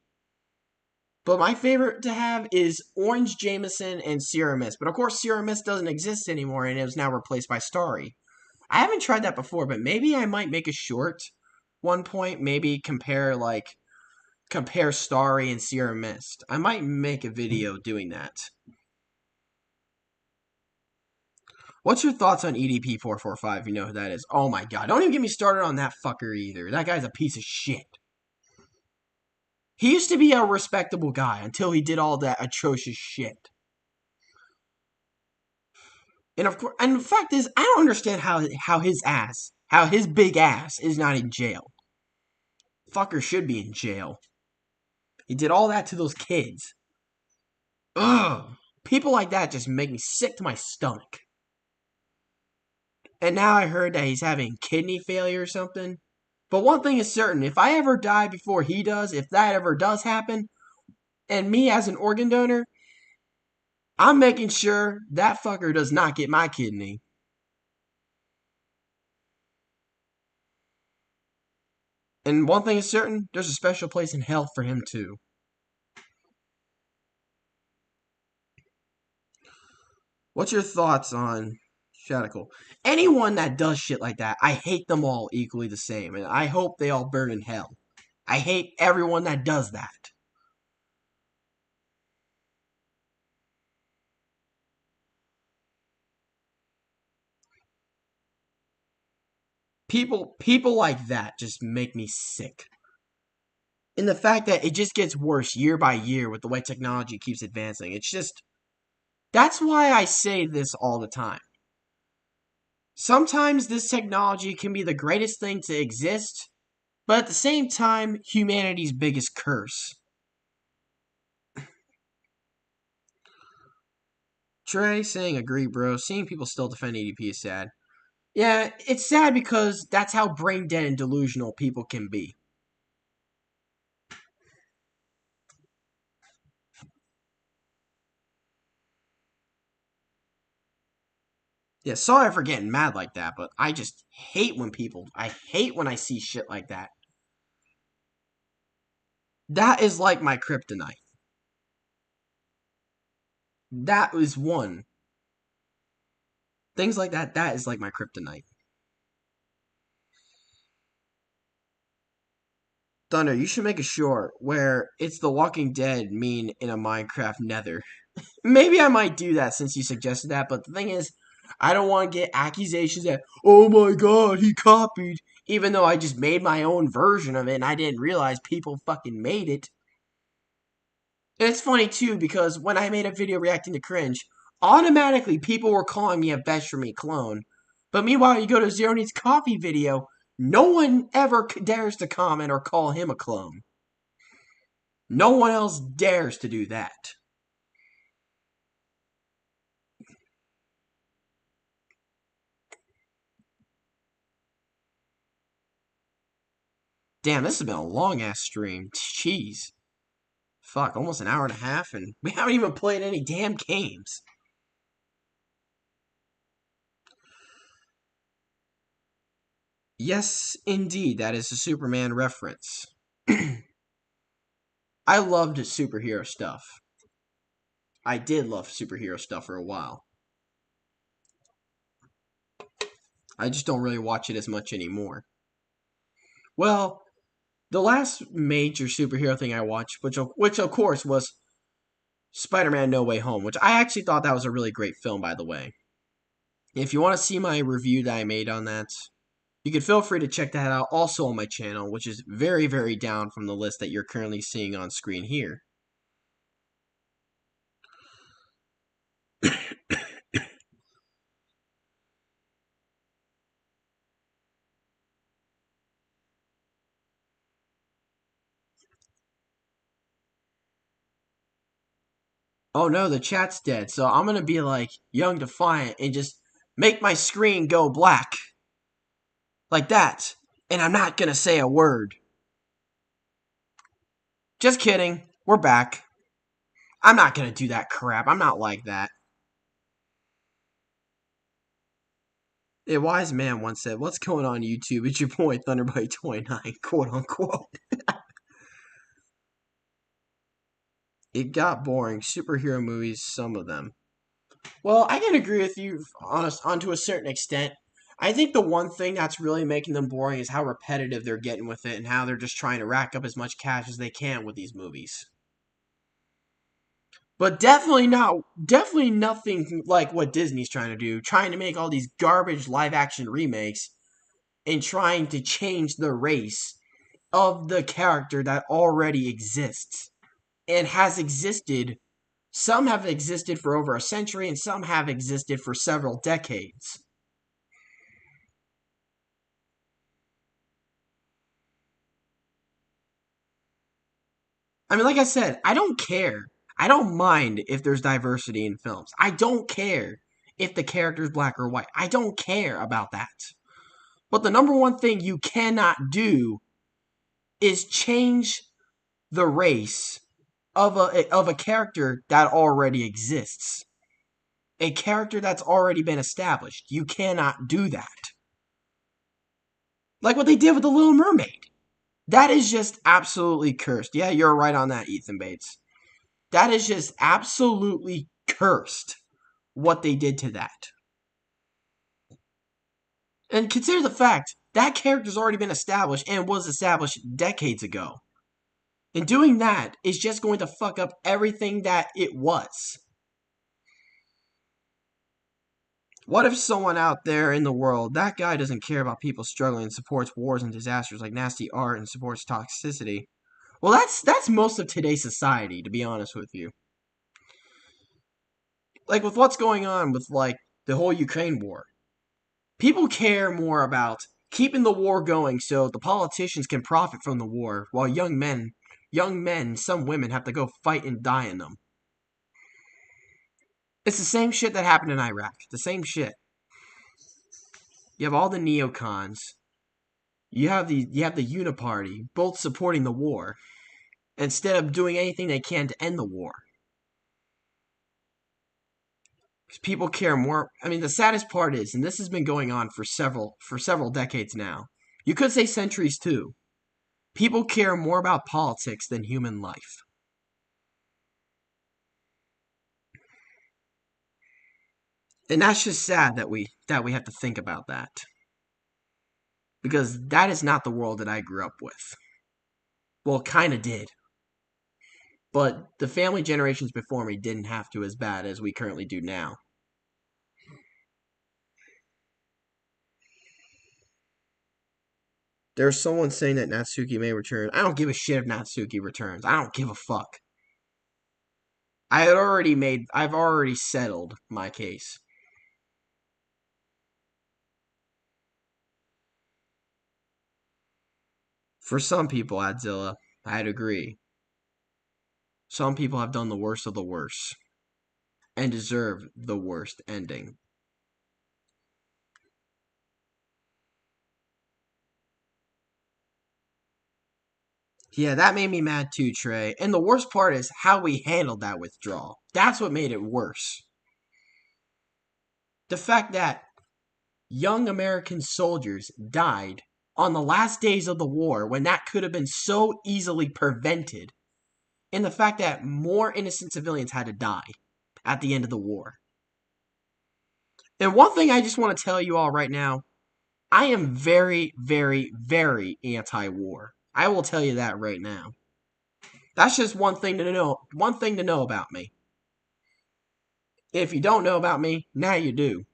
But my favorite to have is Orange Jameson and Sierra Mist. But of course Sierra Mist doesn't exist anymore and it was now replaced by Starry. I haven't tried that before, but maybe I might make a short one point, maybe compare Starry and Sierra Mist. I might make a video doing that. What's your thoughts on EDP445? You know who that is. Oh my god, don't even get me started on that fucker either. That guy's a piece of shit. He used to be a respectable guy until he did all that atrocious shit. And of course, and the fact is, I don't understand how his big ass is not in jail. Fucker should be in jail. He did all that to those kids. Ugh. People like that just make me sick to my stomach. And now I heard that he's having kidney failure or something. But one thing is certain, if I ever die before he does, if that ever does happen, and me as an organ donor, I'm making sure that fucker does not get my kidney. And one thing is certain, there's a special place in hell for him too. What's your thoughts on Shadical? Anyone that does shit like that, I hate them all equally the same, and I hope they all burn in hell. I hate everyone that does that. People like that just make me sick. And the fact that it just gets worse year by year with the way technology keeps advancing. It's just that's why I say this all the time. Sometimes this technology can be the greatest thing to exist, but at the same time, humanity's biggest curse. Trey saying agree, bro. Seeing people still defend EDP is sad. Yeah, it's sad because that's how brain dead and delusional people can be. Yeah, sorry for getting mad like that, but I just hate I hate when I see shit like that. That is like my kryptonite. That is one. Things like that is like my kryptonite. Thunder, you should make a short where it's The Walking Dead mean in a Minecraft nether. Maybe I might do that since you suggested that, but the thing is, I don't want to get accusations that, oh my god, he copied, even though I just made my own version of it and I didn't realize people fucking made it. And it's funny too, because when I made a video reacting to Cringe, automatically people were calling me a Best for Me clone. But meanwhile, you go to Zero Needs Coffee video, no one ever dares to comment or call him a clone. No one else dares to do that. Damn, this has been a long ass stream. Jeez. Fuck, almost an hour and a half, and we haven't even played any damn games. Yes, indeed, that is a Superman reference. I loved superhero stuff. I did love superhero stuff for a while. I just don't really watch it as much anymore. Well, the last major superhero thing I watched, which of course was Spider-Man No Way Home, which I actually thought that was a really great film, by the way. If you want to see my review that I made on that, you can feel free to check that out also on my channel, which is very, very down from the list that you're currently seeing on screen here. Oh no, the chat's dead, so I'm gonna be like Young Defiant and just make my screen go black. Like that. And I'm not gonna say a word. Just kidding. We're back. I'm not gonna do that crap. I'm not like that. A wise man once said, "What's going on YouTube? It's your boy Thunderbite29, quote unquote." It got boring. Superhero movies, some of them. Well, I can agree with you on to a certain extent. I think the one thing that's really making them boring is how repetitive they're getting with it and how they're just trying to rack up as much cash as they can with these movies. But definitely nothing like what Disney's trying to do, trying to make all these garbage live action remakes and trying to change the race of the character that already exists and has existed. Some have existed for over a century and some have existed for several decades. I mean, like I said, I don't care. I don't mind if there's diversity in films. I don't care if the character's black or white. I don't care about that. But the number one thing you cannot do is change the race of a character that already exists. A character that's already been established. You cannot do that. Like what they did with The Little Mermaid. That is just absolutely cursed. Yeah, you're right on that, Ethan Bates. That is just absolutely cursed what they did to that. And consider the fact that character's already been established and was established decades ago. And doing that is just going to fuck up everything that it was. What if someone out there in the world, that guy doesn't care about people struggling and supports wars and disasters like nasty art and supports toxicity? Well, that's most of today's society, to be honest with you. Like with what's going on with like the whole Ukraine war. People care more about keeping the war going so the politicians can profit from the war while young men, some women have to go fight and die in them. It's the same shit that happened in Iraq. The same shit. You have all the neocons. You have the Uniparty, both supporting the war, instead of doing anything they can to end the war. Because people care more. I mean, the saddest part is, and this has been going on for several decades now. You could say centuries too. People care more about politics than human life. And that's just sad that we have to think about that. Because that is not the world that I grew up with. Well, kind of did. But the family generations before me didn't have to as bad as we currently do now. There's someone saying that Natsuki may return. I don't give a shit if Natsuki returns. I don't give a fuck. I've already settled my case. For some people, Adzilla, I'd agree. Some people have done the worst of the worst and deserve the worst ending. Yeah, that made me mad too, Trey. And the worst part is how we handled that withdrawal. That's what made it worse. The fact that young American soldiers died on the last days of the war when that could have been so easily prevented, and the fact that more innocent civilians had to die at the end of the war. And one thing I just want to tell you all right now, I am very, very, very anti-war. I will tell you that right now. That's just one thing to know about me. If you don't know about me, now you do.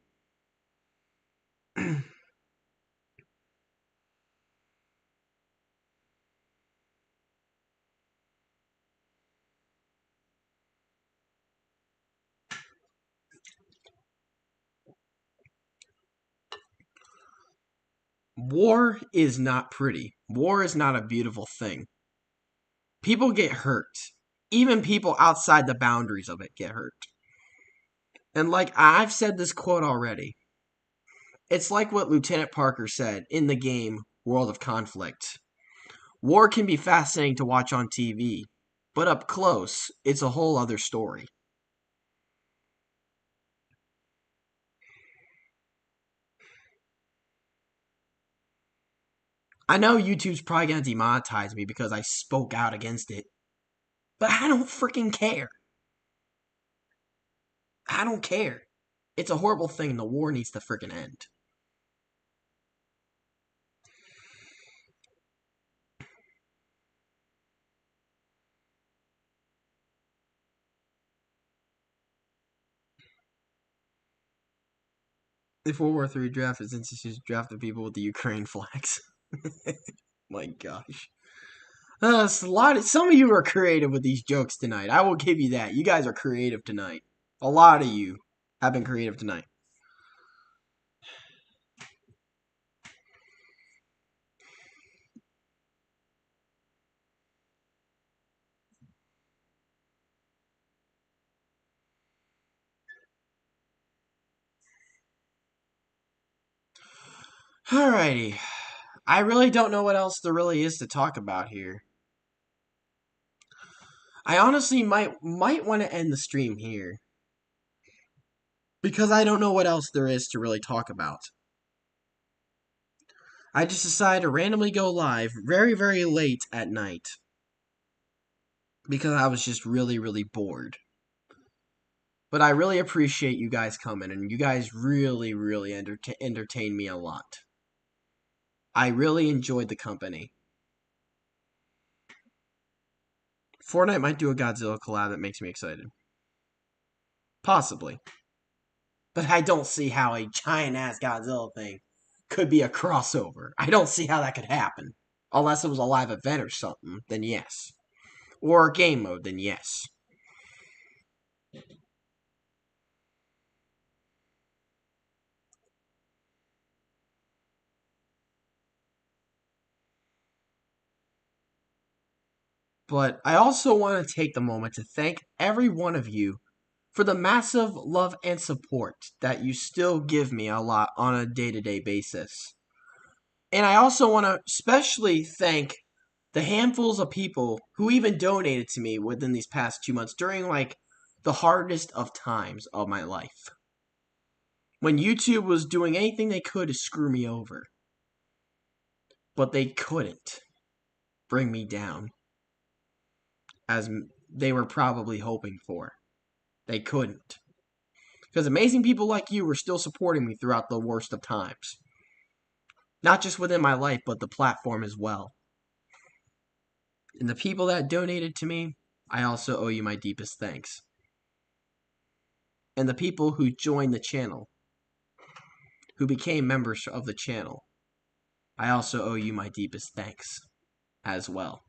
War is not pretty. War is not a beautiful thing. People get hurt. Even people outside the boundaries of it get hurt. And like I've said this quote already, it's like what Lieutenant Parker said in the game World of Conflict. War can be fascinating to watch on TV, but up close, it's a whole other story. I know YouTube's probably gonna demonetize me because I spoke out against it, but I don't freaking care. I don't care. It's a horrible thing. The war needs to freaking end. If World War III draft is instituted, draft the people with the Ukraine flags. My gosh. Some of you are creative with these jokes tonight. I will give you that. You guys are creative tonight. A lot of you have been creative tonight. Alrighty. I really don't know what else there really is to talk about here. I honestly might want to end the stream here. Because I don't know what else there is to really talk about. I just decided to randomly go live very, very late at night. Because I was just really, really bored. But I really appreciate you guys coming, and you guys really, really entertained me a lot. I really enjoyed the company. Fortnite might do a Godzilla collab that makes me excited. Possibly. But I don't see how a giant-ass Godzilla thing could be a crossover. I don't see how that could happen. Unless it was a live event or something, then yes. Or a game mode, then yes. But I also want to take the moment to thank every one of you for the massive love and support that you still give me a lot on a day-to-day basis. And I also want to especially thank the handfuls of people who even donated to me within these past 2 months during like the hardest of times of my life. When YouTube was doing anything they could to screw me over. But they couldn't bring me down as they were probably hoping for. They couldn't. Because amazing people like you were still supporting me throughout the worst of times. Not just within my life, but the platform as well. And the people that donated to me, I also owe you my deepest thanks. And the people who joined the channel, who became members of the channel, I also owe you my deepest thanks as well.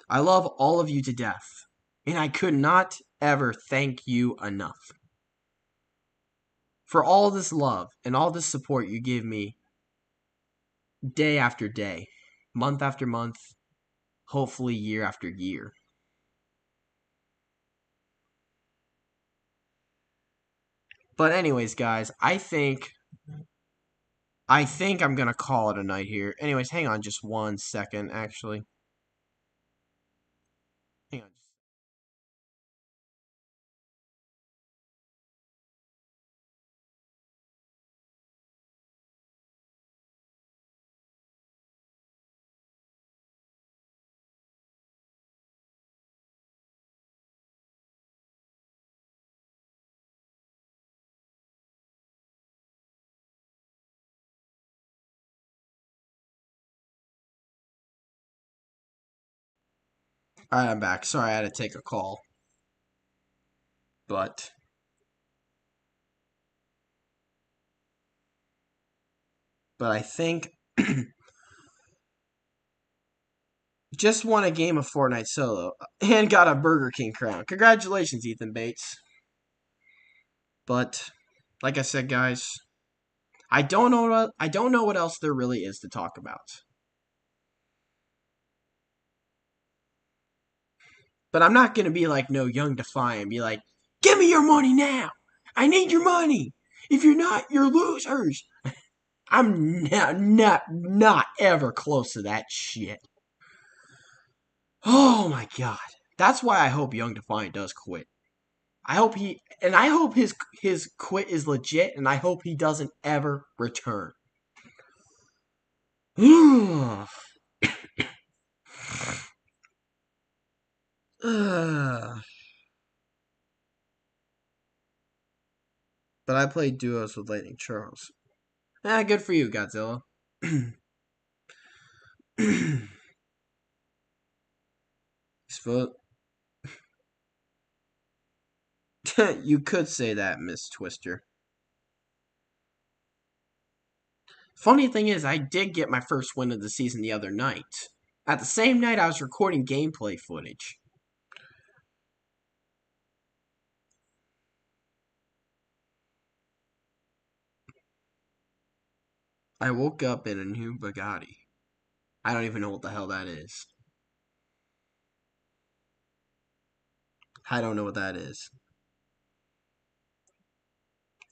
I love all of you to death, and I could not ever thank you enough for all this love and all this support you give me day after day, month after month, hopefully year after year. But anyways, guys, I think I'm going to call it a night here. Anyways, hang on just 1 second, actually. Hang on. Alright, I'm back. Sorry, I had to take a call. But I think just won a game of Fortnite solo and got a Burger King crown. Congratulations, Ethan Bates. But like I said, guys, I don't know what else there really is to talk about. But I'm not gonna be like no Young Defiant, be like, give me your money now. I need your money. If you're not, you're losers. I'm not ever close to that shit. Oh my god. That's why I hope Young Defiant does quit. I hope his quit is legit, and I hope he doesn't ever return. But I played duos with Lightning Charles. Good for you, Godzilla. You could say that, Miss Twister. Funny thing is, I did get my first win of the season the other night. At the same night, I was recording gameplay footage. I woke up in a new Bugatti. I don't even know what the hell that is. I don't know what that is.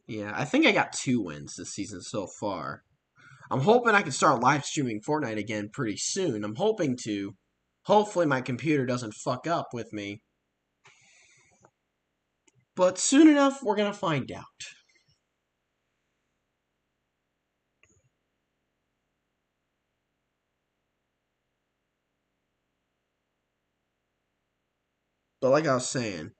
Yeah, I think I got 2 wins this season so far. I'm hoping I can start live streaming Fortnite again pretty soon. I'm hoping to. Hopefully my computer doesn't fuck up with me. But soon enough, we're gonna find out. But like I was saying,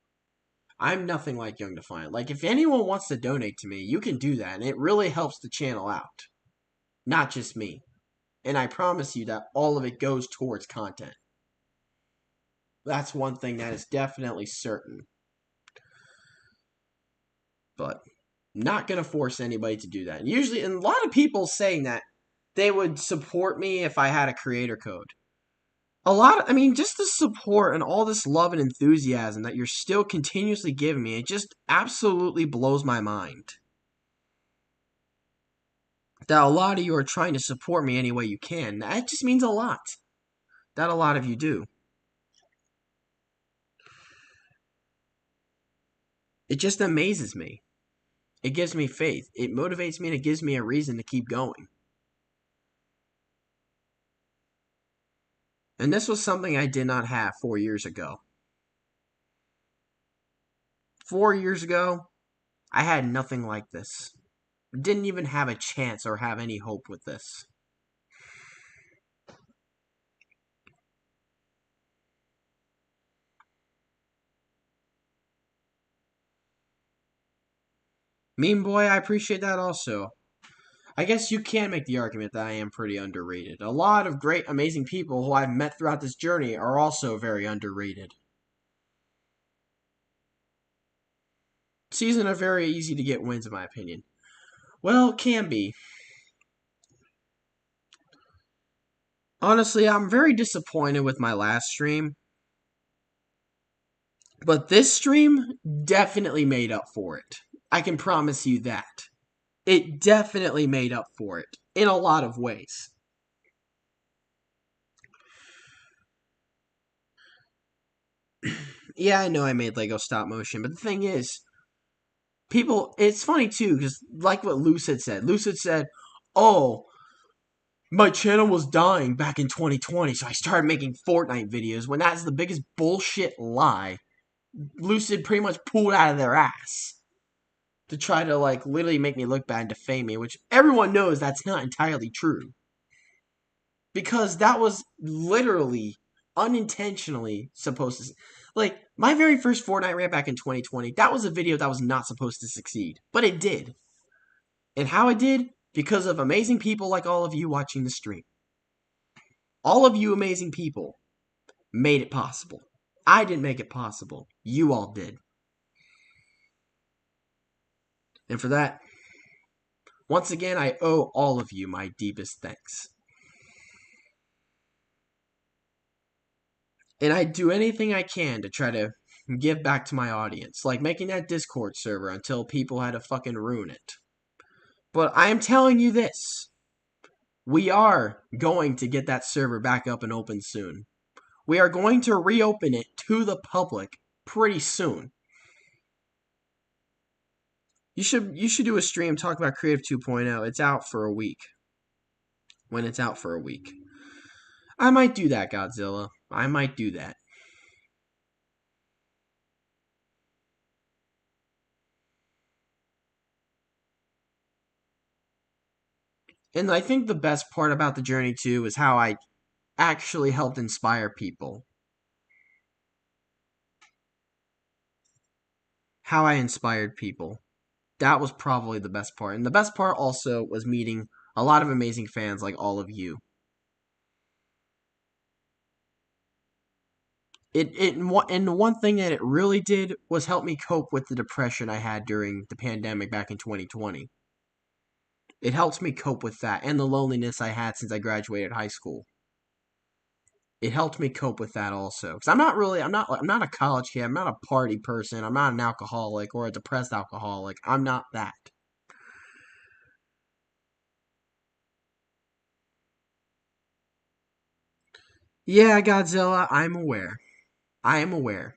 I'm nothing like Young Defiant. Like, if anyone wants to donate to me, you can do that, and it really helps the channel out. Not just me. And I promise you that all of it goes towards content. That's one thing that is definitely certain. But not going to force anybody to do that. And usually, and a lot of people saying that they would support me if I had a creator code. Just the support and all this love and enthusiasm that you're still continuously giving me, it just absolutely blows my mind. That a lot of you are trying to support me any way you can. That just means a lot. That a lot of you do. It just amazes me. It gives me faith. It motivates me and it gives me a reason to keep going. And this was something I did not have 4 years ago. 4 years ago, I had nothing like this. Didn't even have a chance or have any hope with this. Meme Boy, I appreciate that also. I guess you can make the argument that I am pretty underrated. A lot of great, amazing people who I've met throughout this journey are also very underrated. Season are very easy to get wins, in my opinion. Well, can be. Honestly, I'm very disappointed with my last stream. But this stream definitely made up for it. I can promise you that. It definitely made up for it in a lot of ways. Yeah, I know I made Lego stop motion, but the thing is, it's funny too, because like what Lucid said, oh, my channel was dying back in 2020, so I started making Fortnite videos, when that's the biggest bullshit lie Lucid pretty much pulled out of their ass to try to, like, literally make me look bad and defame me, which everyone knows that's not entirely true. Because that was literally, unintentionally supposed to... Like, my very first Fortnite rant back in 2020, that was a video that was not supposed to succeed. But it did. And how it did? Because of amazing people like all of you watching the stream. All of you amazing people made it possible. I didn't make it possible. You all did. And for that, once again, I owe all of you my deepest thanks. And I do anything I can to try to give back to my audience, like making that Discord server until people had to fucking ruin it. But I am telling you this. We are going to get that server back up and open soon. We are going to reopen it to the public pretty soon. You should do a stream talk about Creative 2.0. It's out for a week. When it's out for a week. I might do that, Godzilla. I might do that. And I think the best part about the journey, too, is how I actually helped inspire people. How I inspired people. That was probably the best part. And the best part also was meeting a lot of amazing fans like all of you. And one thing that it really did was help me cope with the depression I had during the pandemic back in 2020. It helped me cope with that and the loneliness I had since I graduated high school. It helped me cope with that also. Because I'm not a college kid. I'm not a party person. I'm not an alcoholic or a depressed alcoholic. I'm not that. Yeah, Godzilla, I'm aware. I am aware.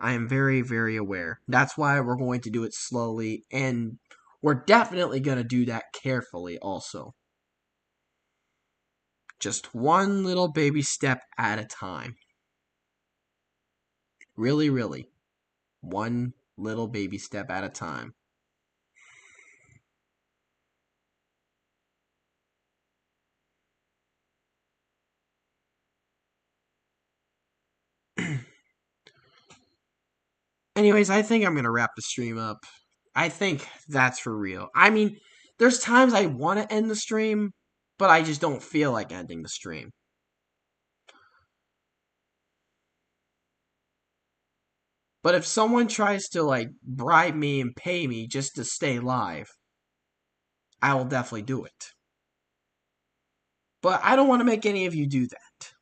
I am very, very aware. That's why we're going to do it slowly, and we're definitely going to do that carefully also. Just one little baby step at a time. Really, really. One little baby step at a time. Anyways, I think I'm going to wrap the stream up. I think that's for real. I mean, there's times I want to end the stream, but I just don't feel like ending the stream. But if someone tries to, like, bribe me and pay me just to stay live, I will definitely do it. But I don't want to make any of you do that.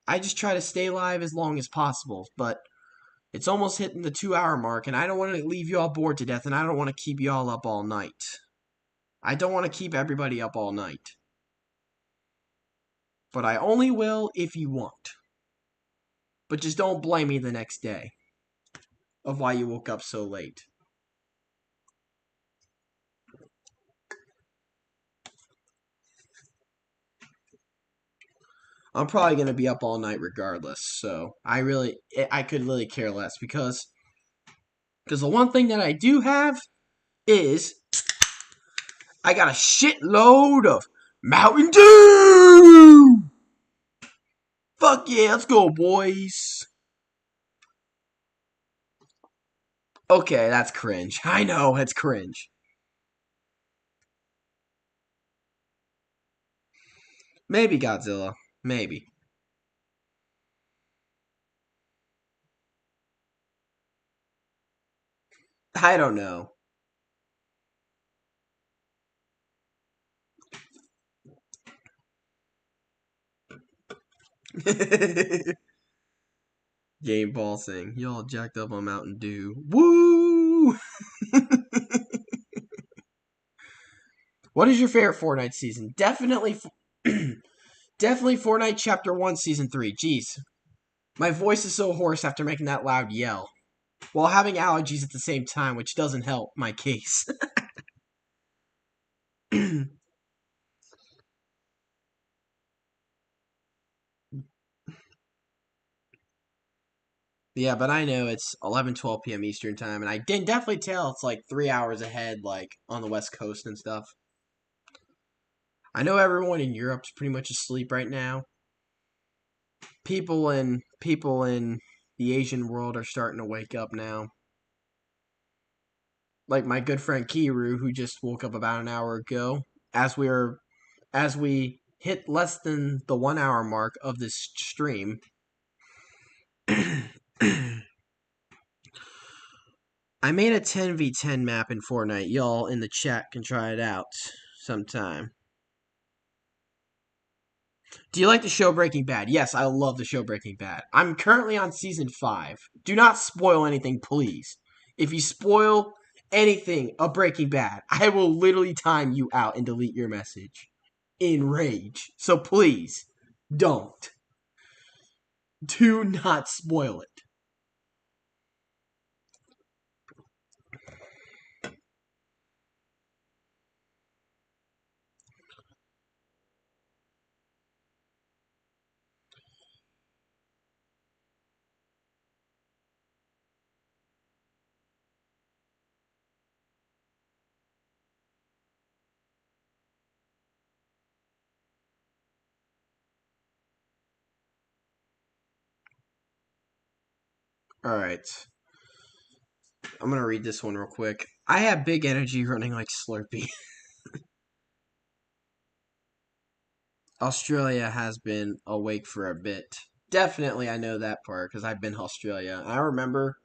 I just try to stay live as long as possible, but it's almost hitting the 2-hour mark, and I don't want to leave you all bored to death, and I don't want to keep you all up all night. I don't want to keep everybody up all night. But I only will if you want. But just don't blame me the next day of why you woke up so late. I'm probably going to be up all night regardless, so I could really care less because the one thing that I do have is I got a shitload of Mountain Dew! Fuck yeah, let's go, boys. Okay, that's cringe. I know, it's cringe. Maybe Godzilla. Maybe. I don't know. Game Ball saying, y'all jacked up on Mountain Dew. Woo! What is your favorite Fortnite season? Definitely Fortnite Chapter 1 Season 3. Jeez. My voice is so hoarse after making that loud yell. While having allergies at the same time, which doesn't help my case. Yeah, but I know it's 11:12 p.m. Eastern Time, and I can definitely tell it's like 3 hours ahead, like, on the West Coast and stuff. I know everyone in Europe's pretty much asleep right now. People in the Asian world are starting to wake up now. Like my good friend Kiru, who just woke up about an hour ago, as we hit less than the 1 hour mark of this stream. I made a 10v10 map in Fortnite. Y'all in the chat can try it out sometime. Do you like the show Breaking Bad? Yes, I love the show Breaking Bad. I'm currently on season 5. Do not spoil anything, please. If you spoil anything of Breaking Bad, I will literally time you out and delete your message in rage. So please, don't. Do not spoil it. Alright. I'm going to read this one real quick. I have big energy running like Slurpee. Australia has been awake for a bit. Definitely, I know that part because I've been to Australia. I remember.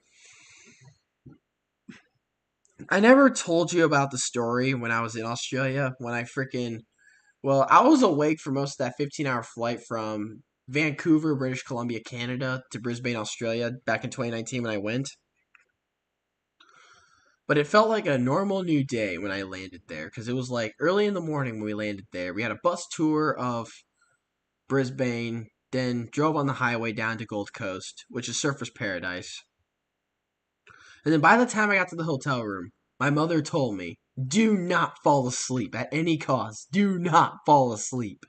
I never told you about the story when I was in Australia. When I freaking. Well, I was awake for most of that 15-hour flight from Vancouver, British Columbia, Canada to Brisbane, Australia back in 2019 when I went. But it felt like a normal new day when I landed there because it was like early in the morning when we landed there. We had a bus tour of Brisbane, then drove on the highway down to Gold Coast, which is surfer's paradise. And then by the time I got to the hotel room, my mother told me, do not fall asleep at any cost. Do not fall asleep.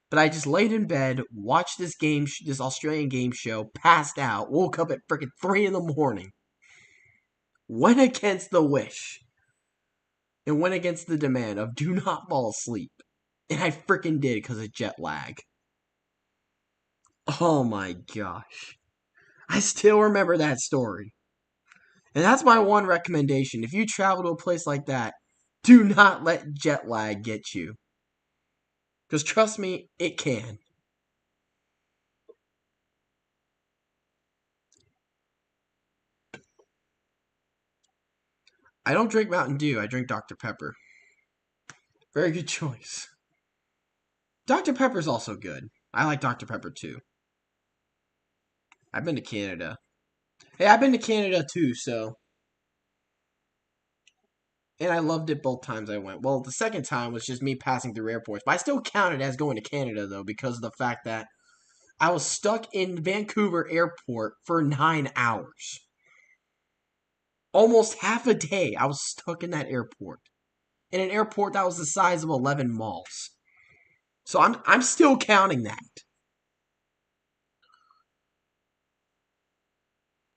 But I just laid in bed, watched this Australian game show, passed out, woke up at freaking 3 in the morning, went against the wish, and went against the demand of do not fall asleep. And I freaking did because of jet lag. Oh my gosh. I still remember that story. And that's my one recommendation. If you travel to a place like that, do not let jet lag get you. Because trust me, it can. I don't drink Mountain Dew, I drink Dr. Pepper. Very good choice. Dr. Pepper's also good. I like Dr. Pepper too. I've been to Canada. Hey, I've been to Canada too, so. And I loved it both times I went. Well, the second time was just me passing through airports. But I still counted as going to Canada, though, because of the fact that I was stuck in Vancouver airport for 9 hours. Almost half a day I was stuck in that airport. In an airport that was the size of 11 malls. So I'm still counting that.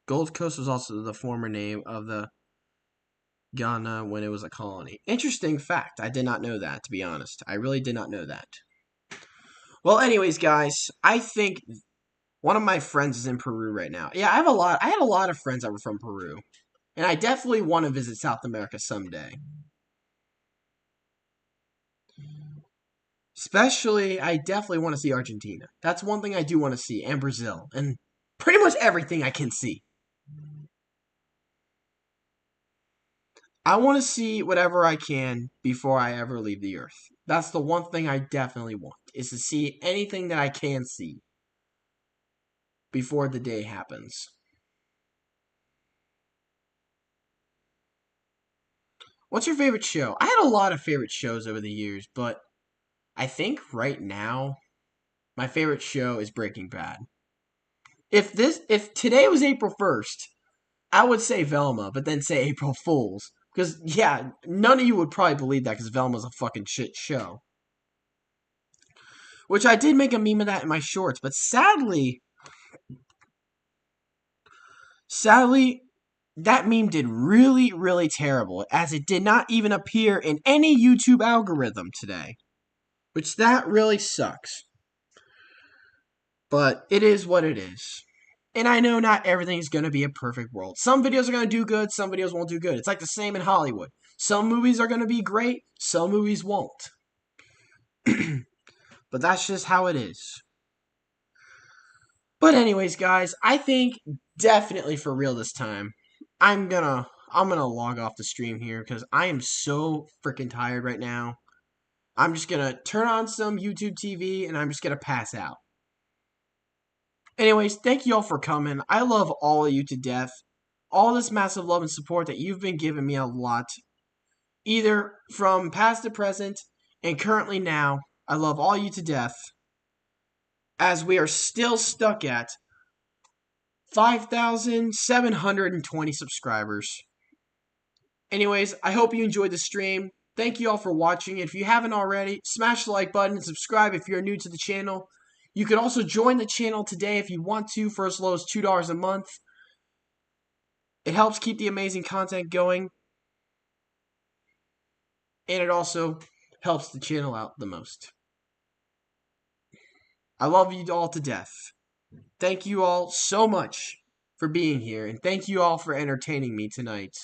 Gold Coast was also the former name of the Ghana when it was a colony. Interesting fact. I did not know that, to be honest. I really did not know that. Well, anyways, guys, I think one of my friends is in Peru right now. Yeah, I had a lot of friends that were from Peru. And I definitely want to visit South America someday. Especially, I definitely want to see Argentina. That's one thing I do want to see, and Brazil. And pretty much everything I can see. I want to see whatever I can before I ever leave the earth. That's the one thing I definitely want, is to see anything that I can see before the day happens. What's your favorite show? I had a lot of favorite shows over the years, but I think right now my favorite show is Breaking Bad. If today was April 1st, I would say Velma, but then say April Fools. Because, yeah, none of you would probably believe that because Velma's a fucking shit show. Which I did make a meme of that in my shorts, but sadly, that meme did really, really terrible, as it did not even appear in any YouTube algorithm today. Which that really sucks. But it is what it is. And I know not everything is going to be a perfect world. Some videos are going to do good, some videos won't do good. It's like the same in Hollywood. Some movies are going to be great, some movies won't. But that's just how it is. But anyways, guys, I think definitely for real this time, I'm gonna log off the stream here because I am so freaking tired right now. I'm just gonna turn on some YouTube TV and I'm just gonna pass out. Anyways, thank you all for coming. I love all of you to death. All this massive love and support that you've been giving me a lot, either from past to present and currently now. I love all you to death. As we are still stuck at 5,720 subscribers. Anyways, I hope you enjoyed the stream. Thank you all for watching. If you haven't already, smash the like button and subscribe if you're new to the channel. You can also join the channel today if you want to for as low as $2 a month. It helps keep the amazing content going. And it also helps the channel out the most. I love you all to death. Thank you all so much for being here. And thank you all for entertaining me tonight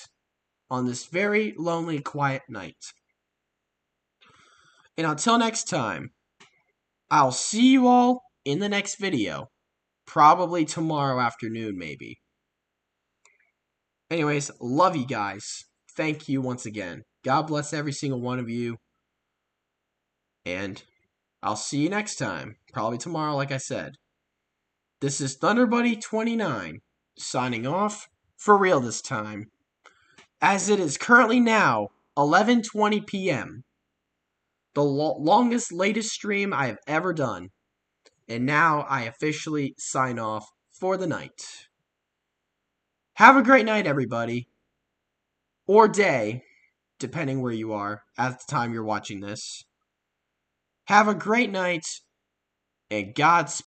on this very lonely, quiet night. And until next time, I'll see you all in the next video. Probably tomorrow afternoon, maybe. Anyways, love you guys. Thank you once again. God bless every single one of you. And I'll see you next time. Probably tomorrow, like I said. This is ThunderBuddy29, signing off for real this time. As it is currently now 11:20 p.m. The longest, latest stream I have ever done. And now I officially sign off for the night. Have a great night, everybody. Or day, depending where you are at the time you're watching this. Have a great night, and Godspeed.